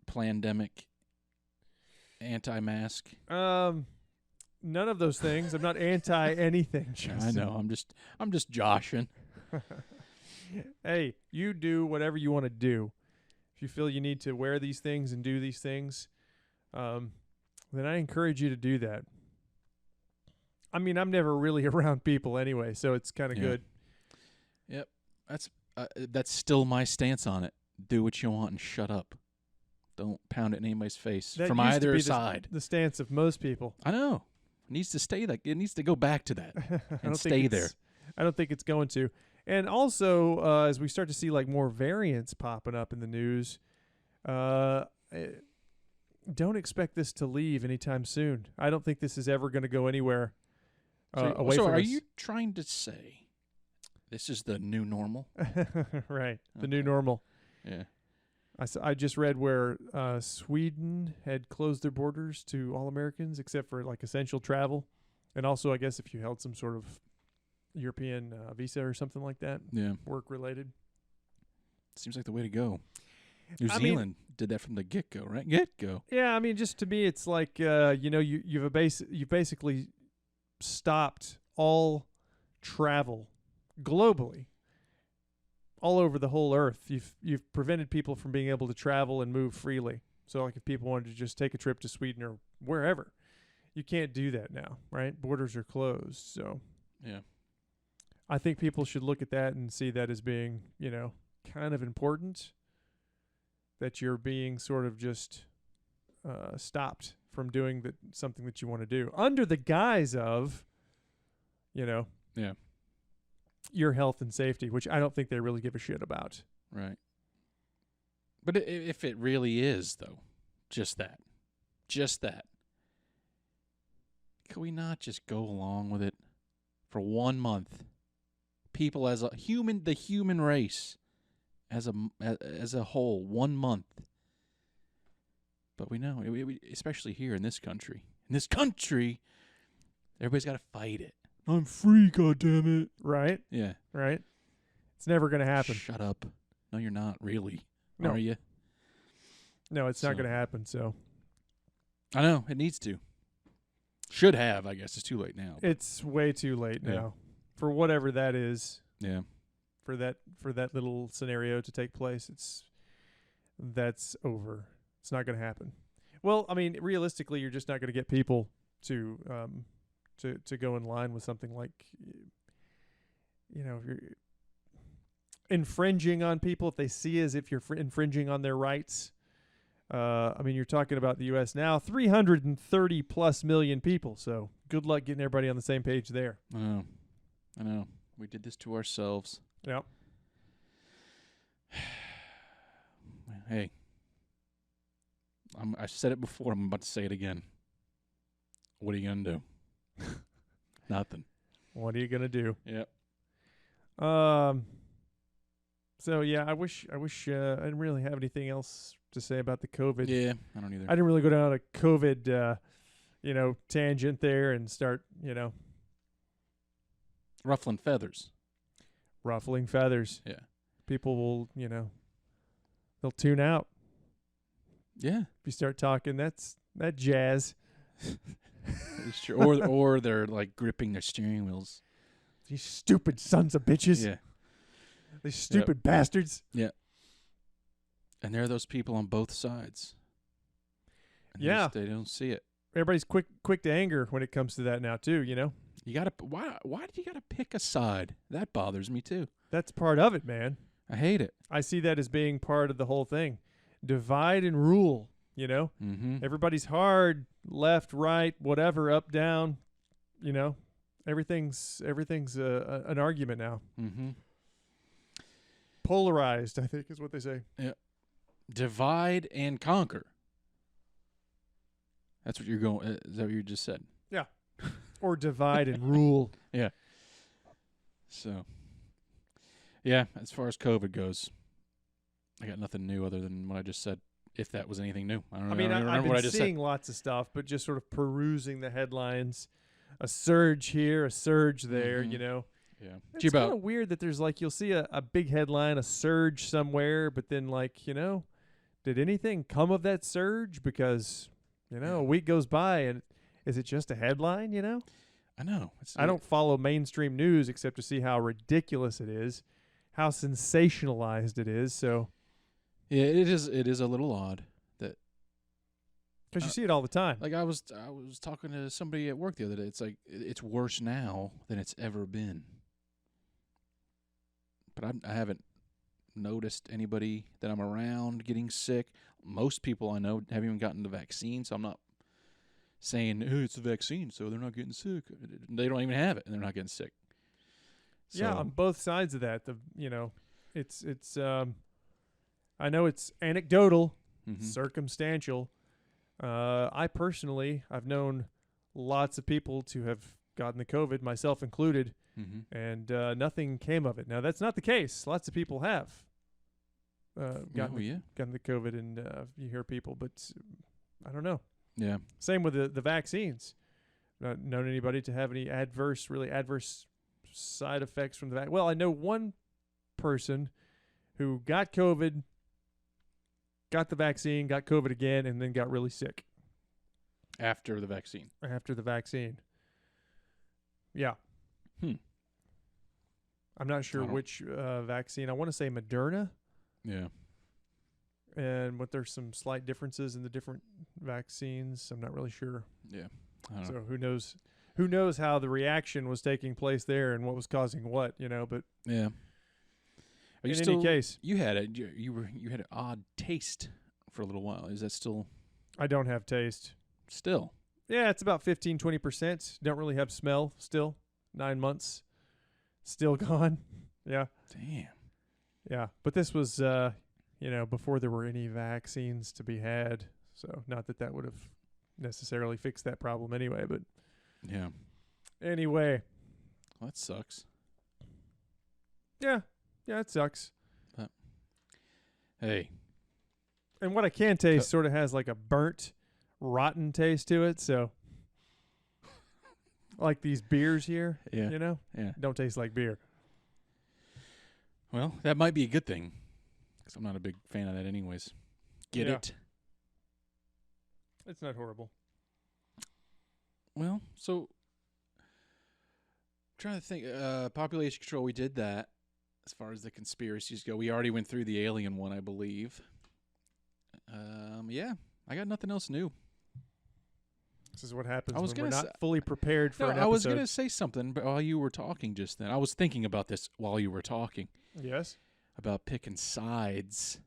pandemic, anti-mask? None of those things. I'm not anti anything, Justin. I know. I'm just joshing. Hey, you do whatever you want to do. If you feel you need to wear these things and do these things, then I encourage you to do that. I mean, I'm never really around people anyway, so it's kind of good. Yep. That's still my stance on it. Do what you want and shut up. Don't pound it in anybody's face That from used to either be side. The stance of most people. I know. It needs to stay like it needs to go back to that and stay there. I don't think it's going to. And also, as we start to see like more variants popping up in the news, don't expect this to leave anytime soon. I don't think this is ever going to go anywhere away from us. So are you trying to say this is the new normal? Right. The new normal. Yeah. I just read where Sweden had closed their borders to all Americans except for like essential travel. And also, I guess if you held some sort of European visa or something like that, work related. Seems like the way to go. New Zealand did that from the get-go, right? Get-go. Yeah, I mean, just to me, it's like you've basically stopped all travel globally, all over the whole earth. You've prevented people from being able to travel and move freely. So, like, if people wanted to just take a trip to Sweden or wherever, you can't do that now, right? Borders are closed. So, yeah, I think people should look at that and see that as being, kind of important. That you're being sort of just stopped from doing something that you want to do under the guise of, your health and safety, which I don't think they really give a shit about. Right. But if it really is, though, just that, can we not just go along with it for 1 month? People as the human race. As a whole, 1 month. But we know, especially here in this country. Everybody's got to fight it. I'm free, goddammit. Right? Yeah. Right. It's never going to happen. Shut up. No, you're not really. No. Are you? No, it's not going to happen. So I know it needs to. Should have. I guess it's too late now. it's way too late now for whatever that is. Yeah. For that little scenario to take place, that's over. It's not going to happen. Well, I mean, realistically, you're just not going to get people to go in line with something like, if you're infringing on people, if they see as if you're infringing on their rights. I mean, you're talking about the U.S. now, 330 plus million people. So good luck getting everybody on the same page there. I know. We did this to ourselves. Yep. Hey, I said it before. I'm about to say it again. What are you gonna do? Nothing. What are you gonna do? Yep. So yeah, I wish I didn't really have anything else to say about the COVID. Yeah, I don't either. I didn't really go down a COVID, tangent there and start, Ruffling feathers. ruffling feathers. Yeah. People will, they'll tune out Yeah. if you start talking that jazz. It's true. Or they're like gripping their steering wheels. These stupid sons of bitches. Yeah. These stupid bastards. Yeah. And there are those people on both sides. And Yeah. they don't see it. Everybody's quick to anger when it comes to that now too, You gotta why do you gotta pick a side? That bothers me too. That's part of it, man. I hate it. I see that as being part of the whole thing. Divide and rule, Mm-hmm. Everybody's hard, left, right, whatever, up, down, Everything's an argument now. Mm-hmm. Polarized, I think is what they say. Divide and conquer. That's what you're going. Is that what you just said? Or divide and rule. Yeah. So, yeah, as far as COVID goes, I got nothing new other than what I just said. If that was anything new, I don't know. I don't even I've remember been what I just seeing said. lots of stuff, but just sort of perusing the headlines. A surge here, a surge there, Mhm. Yeah. It's kind of weird that there's you'll see a big headline, a surge somewhere, but then did anything come of that surge? Because, a week goes by and is it just a headline, I know. I don't follow mainstream news except to see how ridiculous it is, how sensationalized it is. So, Yeah, it is a little odd that because you see it all the time. I was talking to somebody at work the other day. It's like it's worse now than it's ever been. But I haven't noticed anybody that I'm around getting sick. Most people I know haven't even gotten the vaccine, so I'm not saying, hey, it's the vaccine, so they're not getting sick. They don't even have it, and they're not getting sick. So, Yeah, on both sides of that. It's I know it's anecdotal, mhm. circumstantial. I've known lots of people to have gotten the COVID, myself included, Mhm. and nothing came of it. Now that's not the case. Lots of people have gotten the COVID, and you hear people, but I don't know. Yeah. Same with the vaccines. Not known anybody to have any adverse side effects from the vaccine. Well, I know one person who got COVID, got the vaccine, got COVID again, and then got really sick After the vaccine. Yeah. Hmm. I'm not sure I don't- which vaccine. I want to say Moderna, Yeah. but there's some slight differences in the different vaccines. I'm not really sure. Yeah. I don't know. So who knows how the reaction was taking place there and what was causing what, but Yeah. Are you in still, any case, you had you had an odd taste for a little while. Is that still I don't have taste. still? Yeah, it's about 15-20%. Don't really have smell still. 9 months. Still gone. Yeah. Damn. Yeah. But this was before there were any vaccines to be had. So not that would have necessarily fixed that problem anyway, but Yeah. anyway. Well, that sucks. Yeah. Yeah, it sucks. Hey. And what I can taste sort of has like a burnt, rotten taste to it, so like these beers here, Yeah. Yeah. don't taste like beer. Well, that might be a good thing, because I'm not a big fan of that anyways. Get Yeah. it? It's not horrible. Well, so trying to think. Population control, we did that. As far as the conspiracies go, we already went through the alien one, I believe. Yeah, I got nothing else new. This is what happens I was when we're gonna not fully prepared for No, an I episode. was going to say something but while you were talking just then. I was thinking about this while you were talking. Yes? About picking sides.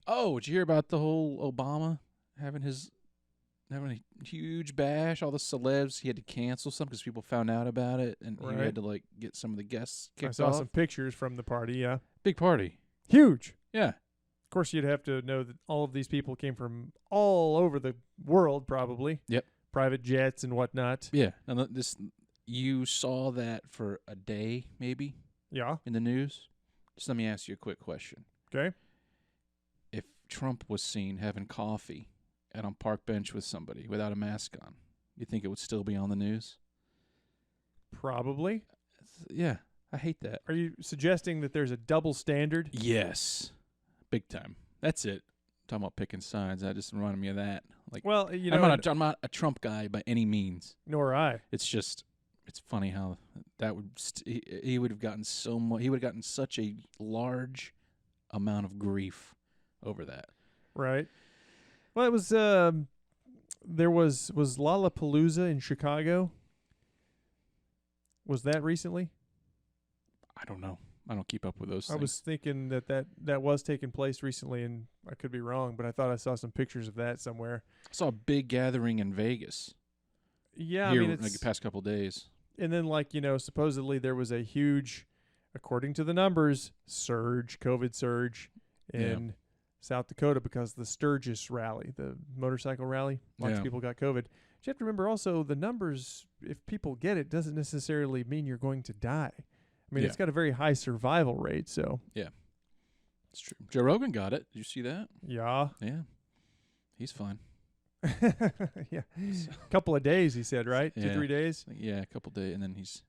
Oh, did you hear about the whole Obama having a huge bash? All the celebs, he had to cancel some because people found out about it, and he Right. had to like get some of the guests kicked I saw off. some pictures from the party, yeah. Big party. Huge. Yeah. Of course, you'd have to know that all of these people came from all over the world, probably. Yep. Private jets and whatnot. Yeah. And you saw that for a day, maybe, Yeah. in the news? Just let me ask you a quick question. Okay. If Trump was seen having coffee out on park bench with somebody without a mask on, you think it would still be on the news? Probably. Yeah, I hate that. Are you suggesting that there's a double standard? Yes, big time. That's it. Talking about picking sides, that just reminded me of that. Like, Well, you know, I'm not a Trump guy by any means. nor I. It's just, it's funny how that would he would have gotten so much. He would have gotten such a large amount of grief over that. Right. Well, it was there was Lollapalooza in Chicago. Was that recently? I don't know. I don't keep up with those I things. was thinking that was taking place recently, and I could be wrong, but I thought I saw some pictures of that somewhere. I saw a big gathering in Vegas. Yeah, here, I mean, it's like the past couple of days. and then supposedly there was a huge, according to the numbers, COVID surge in South Dakota because of the Sturgis rally, the motorcycle rally. Lots of Yeah. people got COVID. But you have to remember also the numbers, if people get it, doesn't necessarily mean you're going to die. I mean, Yeah. it's got a very high survival rate, so. It's true. Joe Rogan got it. Did you see that? Yeah. Yeah. He's fine. Yeah. Couple of days, he said, right? Yeah. 2-3 days? Yeah, a couple days, and then he's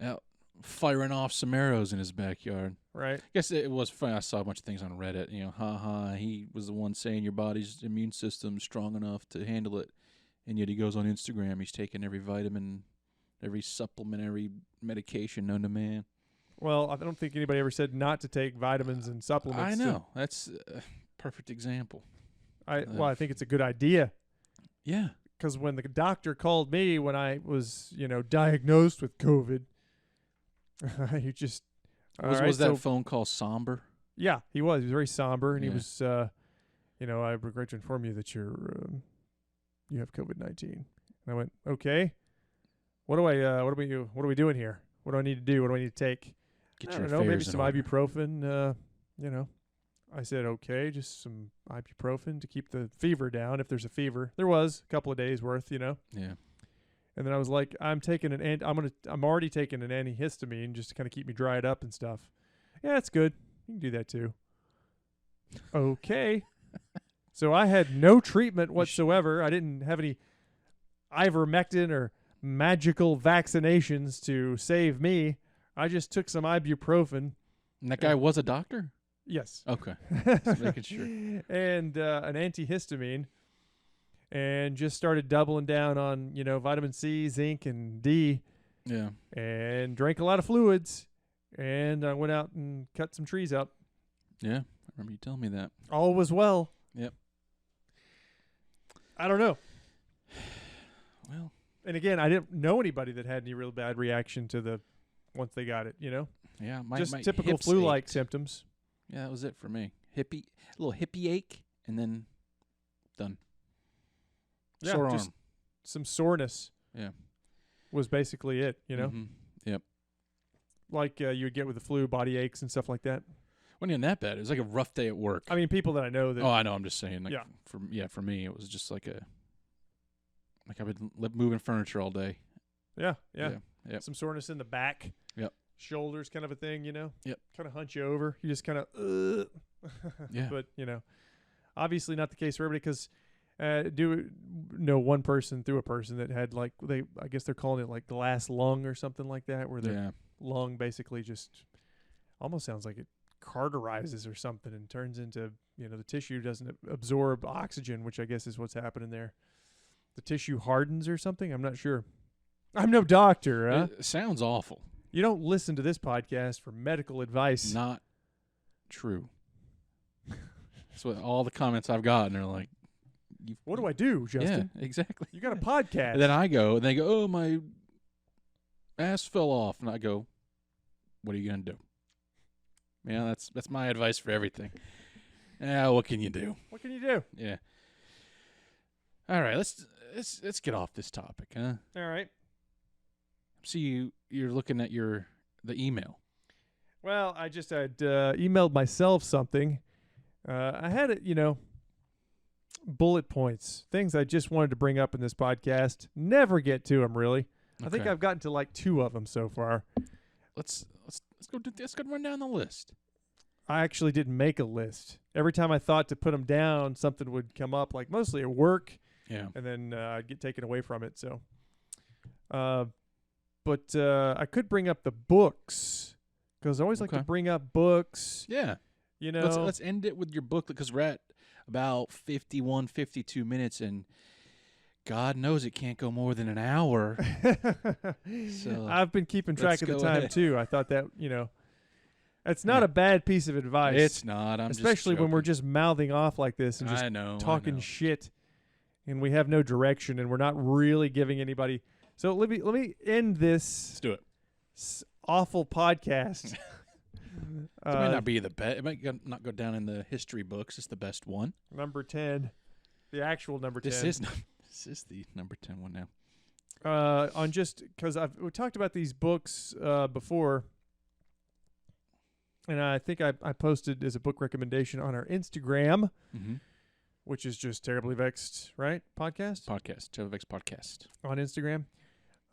out firing off some arrows in his backyard. Right. Guess it was funny. I saw a bunch of things on Reddit. He was the one saying your body's immune system's strong enough to handle it, and yet he goes on Instagram. He's taking every vitamin, every supplementary medication known to man. Well, I don't think anybody ever said not to take vitamins and supplements. I know. That's a perfect example. I think it's a good idea. Yeah. Because when the doctor called me when I was, diagnosed with COVID, you just Was that phone call somber? Yeah, he was. He was very somber, and he Yeah. was. I regret to inform you that you have COVID-19. And I went, okay. What are we doing here? What do I need to do? What do I need to take? Get I your don't know, maybe affairs in some order. ibuprofen. I said, okay, just some ibuprofen to keep the fever down if there's a fever. There was a couple of days worth, Yeah. And then I was like, I'm already taking an antihistamine just to kind of keep me dried up and stuff. Yeah, that's good. You can do that too. Okay. So I had no treatment whatsoever. I didn't have any ivermectin or magical vaccinations to save me. I just took some ibuprofen. And that guy was a doctor? Yes. Okay. Just making sure. And an antihistamine, and just started doubling down on, vitamin C, zinc, and D, Yeah. and drank a lot of fluids, and I went out and cut some trees up. Yeah. I remember you telling me that. All was well. Yep. I don't know. Well, And again, I didn't know anybody that had any real bad reaction to once they got it, yeah. Just my typical hips flu-like ached. symptoms. Yeah, that was it for me. A little hippie ache, and then done. Yeah, Sore just arm. some soreness Yeah. was basically it, Mhm. Yep. like you would get with the flu, body aches and stuff like that. Wasn't even that bad. It was like a rough day at work. I mean, people that I know that Oh, I know. I'm just saying. Like, Yeah. For me, it was just like I've been moving furniture all day. Yeah. Yep. Some soreness in the back. Yep. Shoulders kind of a thing, Yep. Kind of hunch you over. You just kind of, Yeah. But, obviously not the case for everybody because do know one person through a person that had I guess they're calling it like glass lung or something like that, where their Yeah. lung basically just almost sounds like it carterizes or something and turns into, the tissue doesn't absorb oxygen, which I guess is what's happening there. The tissue hardens or something. I'm not sure. I'm no doctor. Huh? It sounds awful. You don't listen to this podcast for medical advice. Not true. That's what all the comments I've gotten are like. What do I do, Justin? Yeah, exactly. You got a podcast. And then I go, and they go, oh, my ass fell off. And I go, what are you going to do? Yeah, that's my advice for everything. Yeah, what can you do? What can you do? Yeah. All right, let's get off this topic, huh? All right. See, you're looking at the email. Well, I just had emailed myself something. I had it, bullet points, things I just wanted to bring up in this podcast. Never get to them, really. Okay. I think I've gotten to like 2 of them so far. Let's go do this. Let's go run down the list. I actually didn't make a list. Every time I thought to put them down, something would come up, like mostly at work. Yeah. And then I'd get taken away from it. So, but I could bring up the books because I always like to bring up books. Yeah. Let's end it with your book because we're at about 51, 52 minutes, and God knows it can't go more than an hour. So I've been keeping track of the time too. I thought that it's not a bad piece of advice. It's not. Especially when we're just mouthing off like this and just talking shit, and we have no direction, and we're not really giving anybody. So let me end this. Let's do it. Awful podcast. It might not be the best. It might not go down in the history books. It's the best one. Number 10, the actual number 10. This is the number 10 one now. On just because we talked about these books before, and I think I posted as a book recommendation on our Instagram, which is just Terribly Vexed, right? Podcast, Terribly Vexed Podcast on Instagram.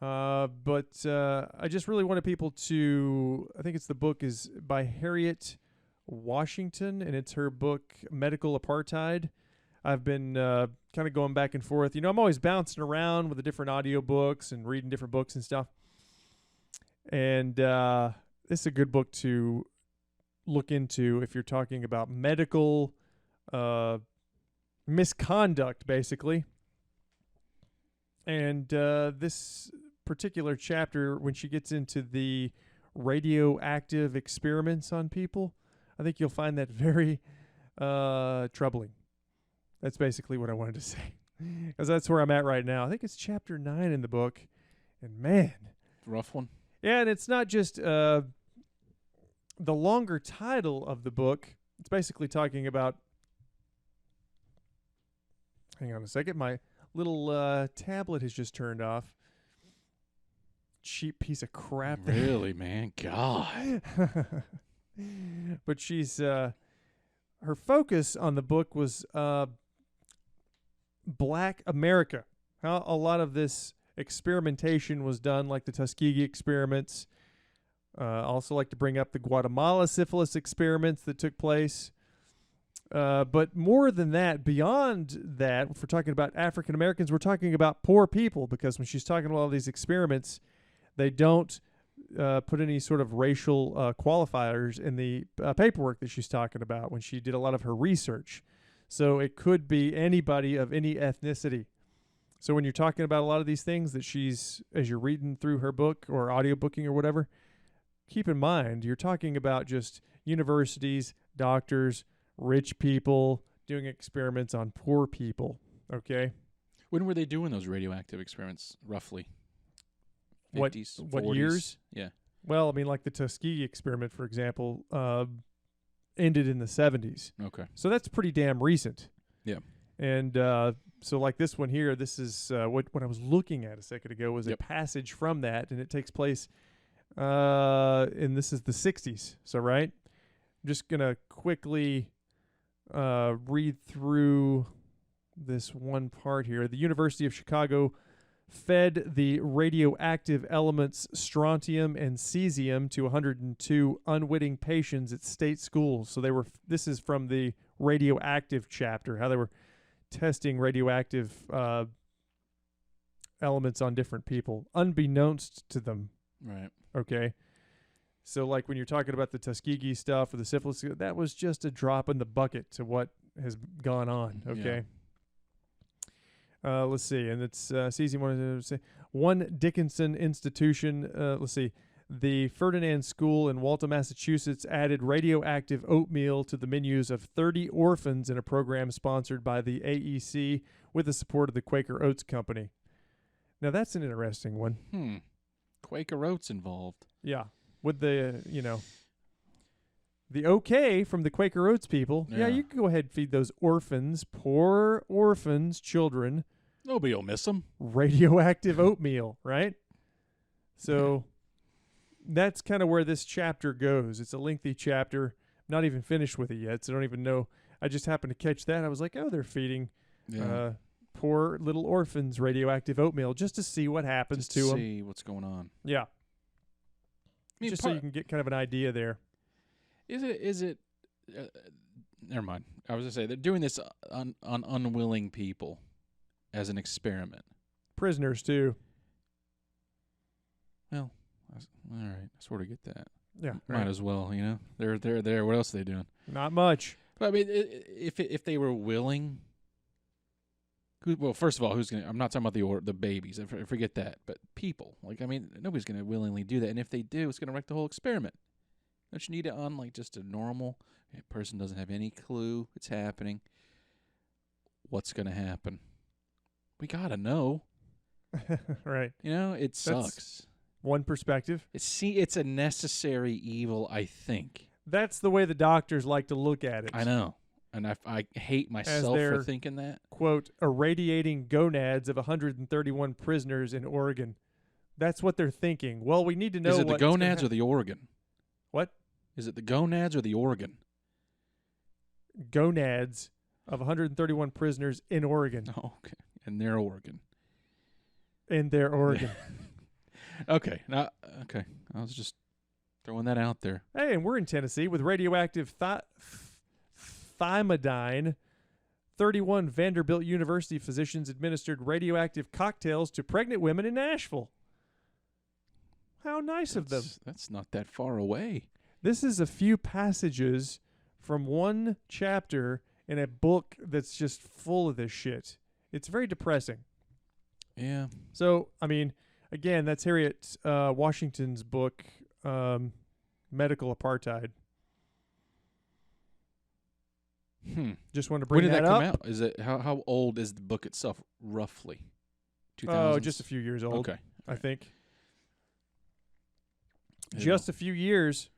But I just really wanted people to. I think the book is by Harriet Washington, and it's her book Medical Apartheid. I've been kind of going back and forth. I'm always bouncing around with the different audiobooks and reading different books and stuff. And this is a good book to look into if you're talking about medical misconduct, basically. And this particular chapter, when she gets into the radioactive experiments on people, I think you'll find that very troubling. That's basically what I wanted to say, because that's where I'm at right now. I think it's chapter 9 in the book, and man, rough one. Yeah, and it's not just the longer title of the book. It's basically talking about. Hang on a second, my little tablet has just turned off. Cheap piece of crap. Really, man? God. But she's her focus on the book was Black America. How a lot of this experimentation was done, like the Tuskegee experiments. Also like to bring up the Guatemala syphilis experiments that took place. But more than that, beyond that, if we're talking about African Americans, we're talking about poor people, because when she's talking about all these experiments, they don't put any sort of racial qualifiers in the paperwork that she's talking about when she did a lot of her research. So it could be anybody of any ethnicity. So when you're talking about a lot of these things that she's, as you're reading through her book or audiobooking or whatever, keep in mind, you're talking about just universities, doctors, rich people doing experiments on poor people, okay? When were they doing those radioactive experiments, roughly? 50s, what 40s? years? Yeah. Well, I mean, like the Tuskegee experiment, for example, ended in the 70s. Okay. So that's pretty damn recent. Yeah. And so like this one here, this is what I was looking at a second ago was a passage from that, and it takes place, and this is the 60s. So, right? I'm just going to quickly read through this one part here. The University of Chicago fed the radioactive elements strontium and cesium to 102 unwitting patients at state schools. So they were. This is from the radioactive chapter, how they were testing radioactive elements on different people, unbeknownst to them. Right. Okay. So, like when you're talking about the Tuskegee stuff or the syphilis, that was just a drop in the bucket to what has gone on. Okay. Let's see. And it's easy one to say. One Dickinson institution, let's see. The Ferdinand School in Waltham, Massachusetts added radioactive oatmeal to the menus of 30 orphans in a program sponsored by the AEC with the support of the Quaker Oats Company. Now, that's an interesting one. Quaker Oats involved. Yeah. With the, the okay from the Quaker Oats people. Yeah, you can go ahead and feed those orphans, poor orphans, children. Nobody will miss them. Radioactive oatmeal, right? So that's kind of where this chapter goes. It's a lengthy chapter. Not even finished with it yet, so I don't even know. I just happened to catch that. I was like, oh, they're feeding poor little orphans radioactive oatmeal just to see what happens to them. See what's going on. Yeah. I mean, just so you can get kind of an idea there. Is it never mind. I was going to say, they're doing this on unwilling people as an experiment. Prisoners, too. Well, all right. I sort of get that. Yeah. Might as well, They're there. What else are they doing? Not much. But, I mean, if they were willing... Well, first of all, who's going to... I'm not talking about the babies. I forget that. But people. Nobody's going to willingly do that. And if they do, it's going to wreck the whole experiment. Don't you need it on, just a normal... A person doesn't have any clue it's happening. What's going to happen? We got to know. Right. It sucks. One perspective. It's a necessary evil, I think. That's the way the doctors like to look at it. I know. And I hate myself for thinking that. Quote, irradiating gonads of 131 prisoners in Oregon. That's what they're thinking. Well, we need to know. Is it the gonads or the organ? What? Is it the gonads or the organ? Gonads of 131 prisoners in Oregon. Oh, okay. And their organ. In their organ. Okay. Okay. I was just throwing that out there. Hey, and we're in Tennessee with radioactive thymidine. 31 Vanderbilt University physicians administered radioactive cocktails to pregnant women in Nashville. How nice of them. That's not that far away. This is a few passages from one chapter in a book that's just full of this shit. It's very depressing. Yeah. So, again, that's Harriet Washington's book, Medical Apartheid. Just wanted to bring that up. When did that come out? Is it how old is the book itself, roughly? 2000s? Oh, just a few years old. Okay. I think. Yeah. Just a few years.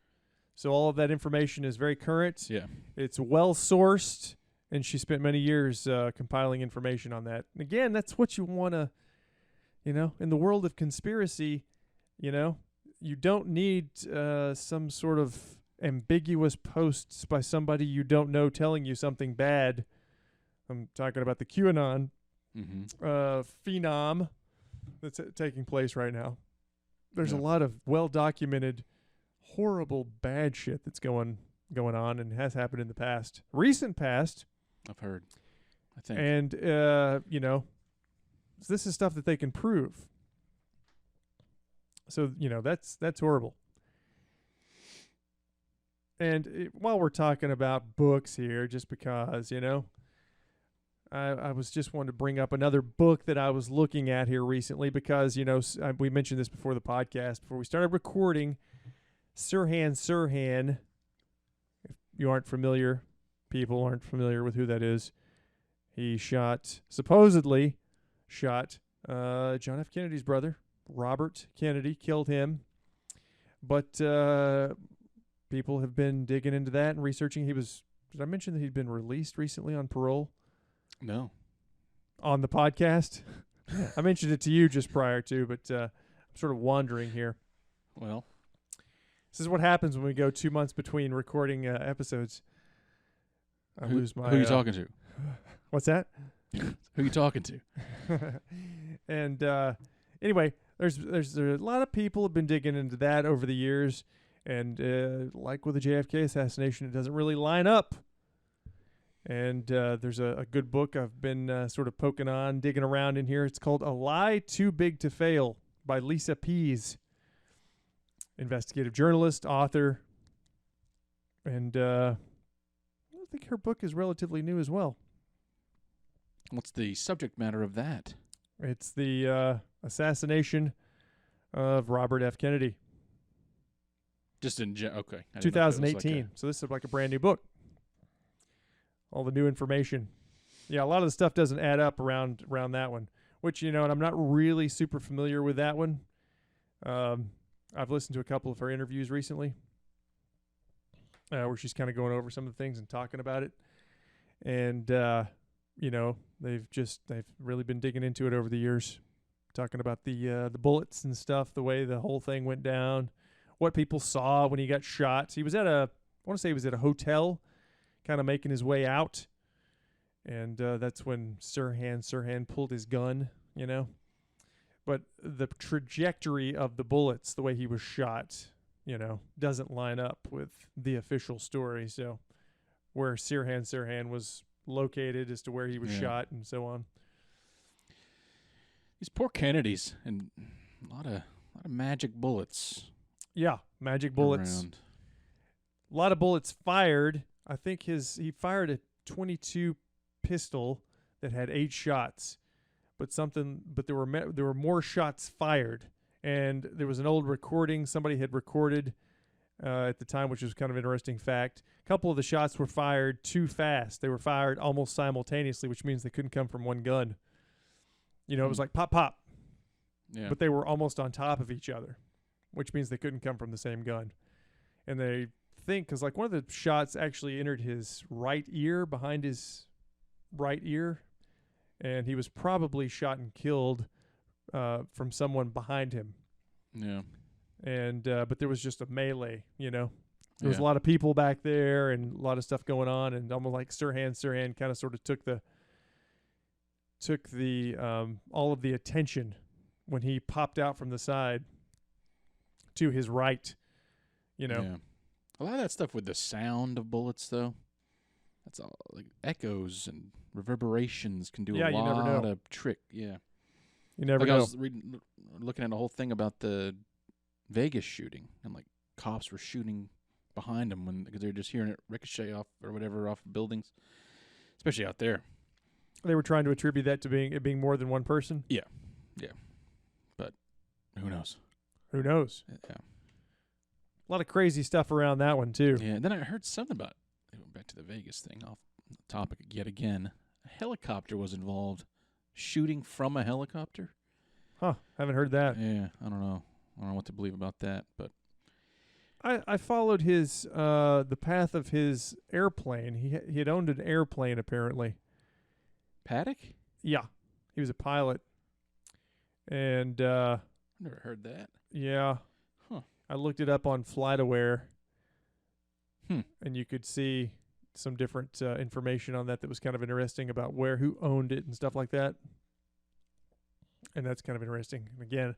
So all of that information is very current. Yeah. It's well sourced, and she spent many years compiling information on that. And again, that's what you want to, in the world of conspiracy, you don't need some sort of ambiguous posts by somebody you don't know telling you something bad. I'm talking about the QAnon phenom that's taking place right now. There's a lot of well-documented, horrible, bad shit that's going on and has happened in the past. Recent past. I've heard, I think. And, this is stuff that they can prove. So, that's horrible. And while we're talking about books here, just because, I was just wanting to bring up another book that I was looking at here recently because, we mentioned this before the podcast, before we started recording. Sirhan, if you aren't familiar, people aren't familiar with who that is. He supposedly shot John F. Kennedy's brother, Robert Kennedy, killed him. But people have been digging into that and researching. Did I mention that he'd been released recently on parole? No. On the podcast? I mentioned it to you just prior to, but I'm sort of wandering here. Well. This is what happens when we go 2 months between recording episodes. Who are you talking to? What's that? Who are you talking to? And anyway, there's a lot of people have been digging into that over the years. And like with the JFK assassination, it doesn't really line up. And there's a good book I've been sort of poking on, digging around in here. It's called A Lie Too Big to Fail by Lisa Pease. investigative journalist, author, and I think her book is relatively new as well. What's the subject matter of that? It's the assassination of Robert F. Kennedy. Just in okay. 2018. So this is like a brand new book. All the new information. Yeah, a lot of the stuff doesn't add up around that one. Which, and I'm not really super familiar with that one. I've listened to a couple of her interviews recently, where she's kind of going over some of the things and talking about it. And they've really been digging into it over the years, talking about the bullets and stuff, the way the whole thing went down, what people saw when he got shot. He was at I want to say he was at a hotel, kind of making his way out, and that's when Sirhan pulled his gun, But the trajectory of the bullets, the way he was shot, doesn't line up with the official story. So where Sirhan was located as to where he was shot and so on. These poor Kennedys and a lot of magic bullets. Yeah, magic bullets. Around. A lot of bullets fired. I think he fired a .22 pistol that had 8 shots. But there were more shots fired, and there was an old recording somebody had recorded at the time, which was kind of an interesting fact. A couple of the shots were fired too fast; they were fired almost simultaneously, which means they couldn't come from one gun. It was like pop, pop, but they were almost on top of each other, which means they couldn't come from the same gun. And they think because like one of the shots actually entered his right ear, behind his right ear. And he was probably shot and killed from someone behind him. Yeah. And but there was just a melee, There was a lot of people back there and a lot of stuff going on, and almost like Sirhan kind of sort of took the all of the attention when he popped out from the side to his right, Yeah. A lot of that stuff with the sound of bullets, though. That's all like echoes and reverberations can do a you never know. lot of trick. Yeah. You never know. I was looking at a whole thing about the Vegas shooting, and like cops were shooting behind them because they were just hearing it ricochet off or whatever off buildings, especially out there. They were trying to attribute that to it being more than one person. Yeah. But who knows? Who knows? Yeah. A lot of crazy stuff around that one too. Yeah. And then I heard something about. Back to the Vegas thing, off the topic yet again. A helicopter was involved. Shooting from a helicopter? Huh. Haven't heard that. Yeah, I don't know. I don't know what to believe about that, but I followed his the path of his airplane. He had owned an airplane apparently. Paddock? Yeah. He was a pilot. And Never heard that. Yeah. Huh. I looked it up on FlightAware. And you could see some different information on that was kind of interesting about who owned it and stuff like that. And that's kind of interesting. Again,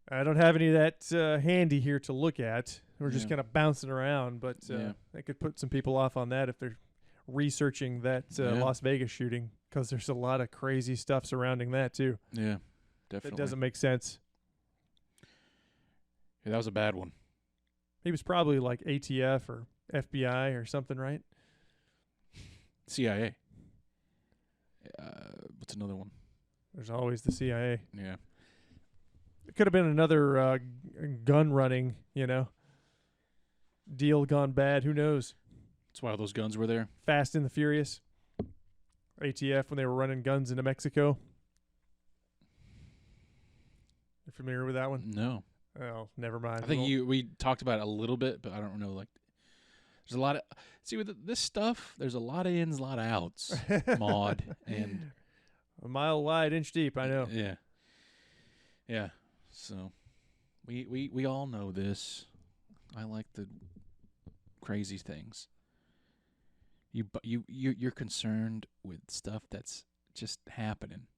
I don't have any of that handy here to look at. We're just kind of bouncing around, but I could put some people off on that if they're researching that Las Vegas shooting, because there's a lot of crazy stuff surrounding that too. Yeah, definitely. That doesn't make sense. Yeah, that was a bad one. He was probably like ATF or FBI or something, right? CIA. What's another one? There's always the CIA. Yeah. It could have been another gun running, deal gone bad. Who knows? That's why all those guns were there. Fast and the Furious. ATF when they were running guns into Mexico. You familiar with that one? No. Oh, never mind. I think we talked about it a little bit, but I don't know. Like, there's a lot of with this stuff. There's a lot of ins, a lot of outs. Maud and a mile wide, inch deep. I know. Yeah. So we all know this. I like the crazy things. You're concerned with stuff that's just happening.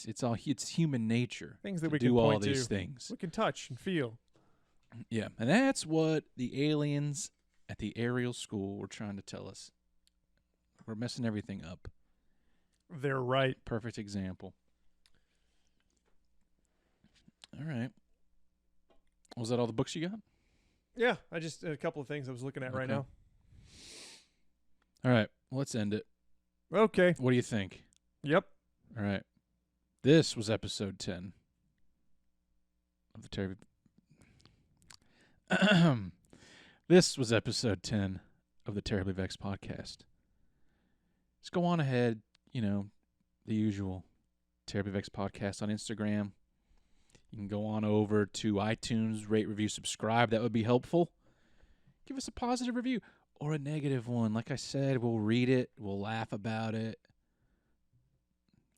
It's human nature. Things that to we do can all point these to. things. We can touch and feel. Yeah, and that's what the aliens at the Ariel School were trying to tell us. We're messing everything up. They're right. Perfect example. All right. Was that all the books you got? Yeah, I just a couple of things I was looking at right Okay. now. All right, let's end it. Okay. What do you think? Yep. All right. This was episode 10 of the Terribly... This was episode 10 of the Terribly Vexed Podcast. Just go on ahead, the usual Terribly Vexed Podcast on Instagram. You can go on over to iTunes, rate, review, subscribe. That would be helpful. Give us a positive review or a negative one. Like I said, we'll read it. We'll laugh about it.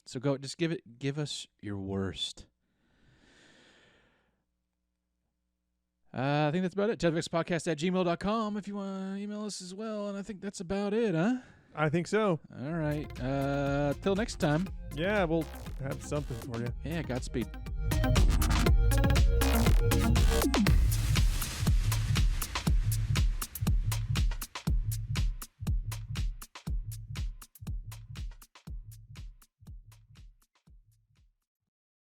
So just give us your worst. I think that's about it. TerriblyVexedPodcast@gmail.com if you want to email us as well. And I think that's about it, huh? I think so. All right. Till next time. Yeah, we'll have something for you. Yeah, Godspeed.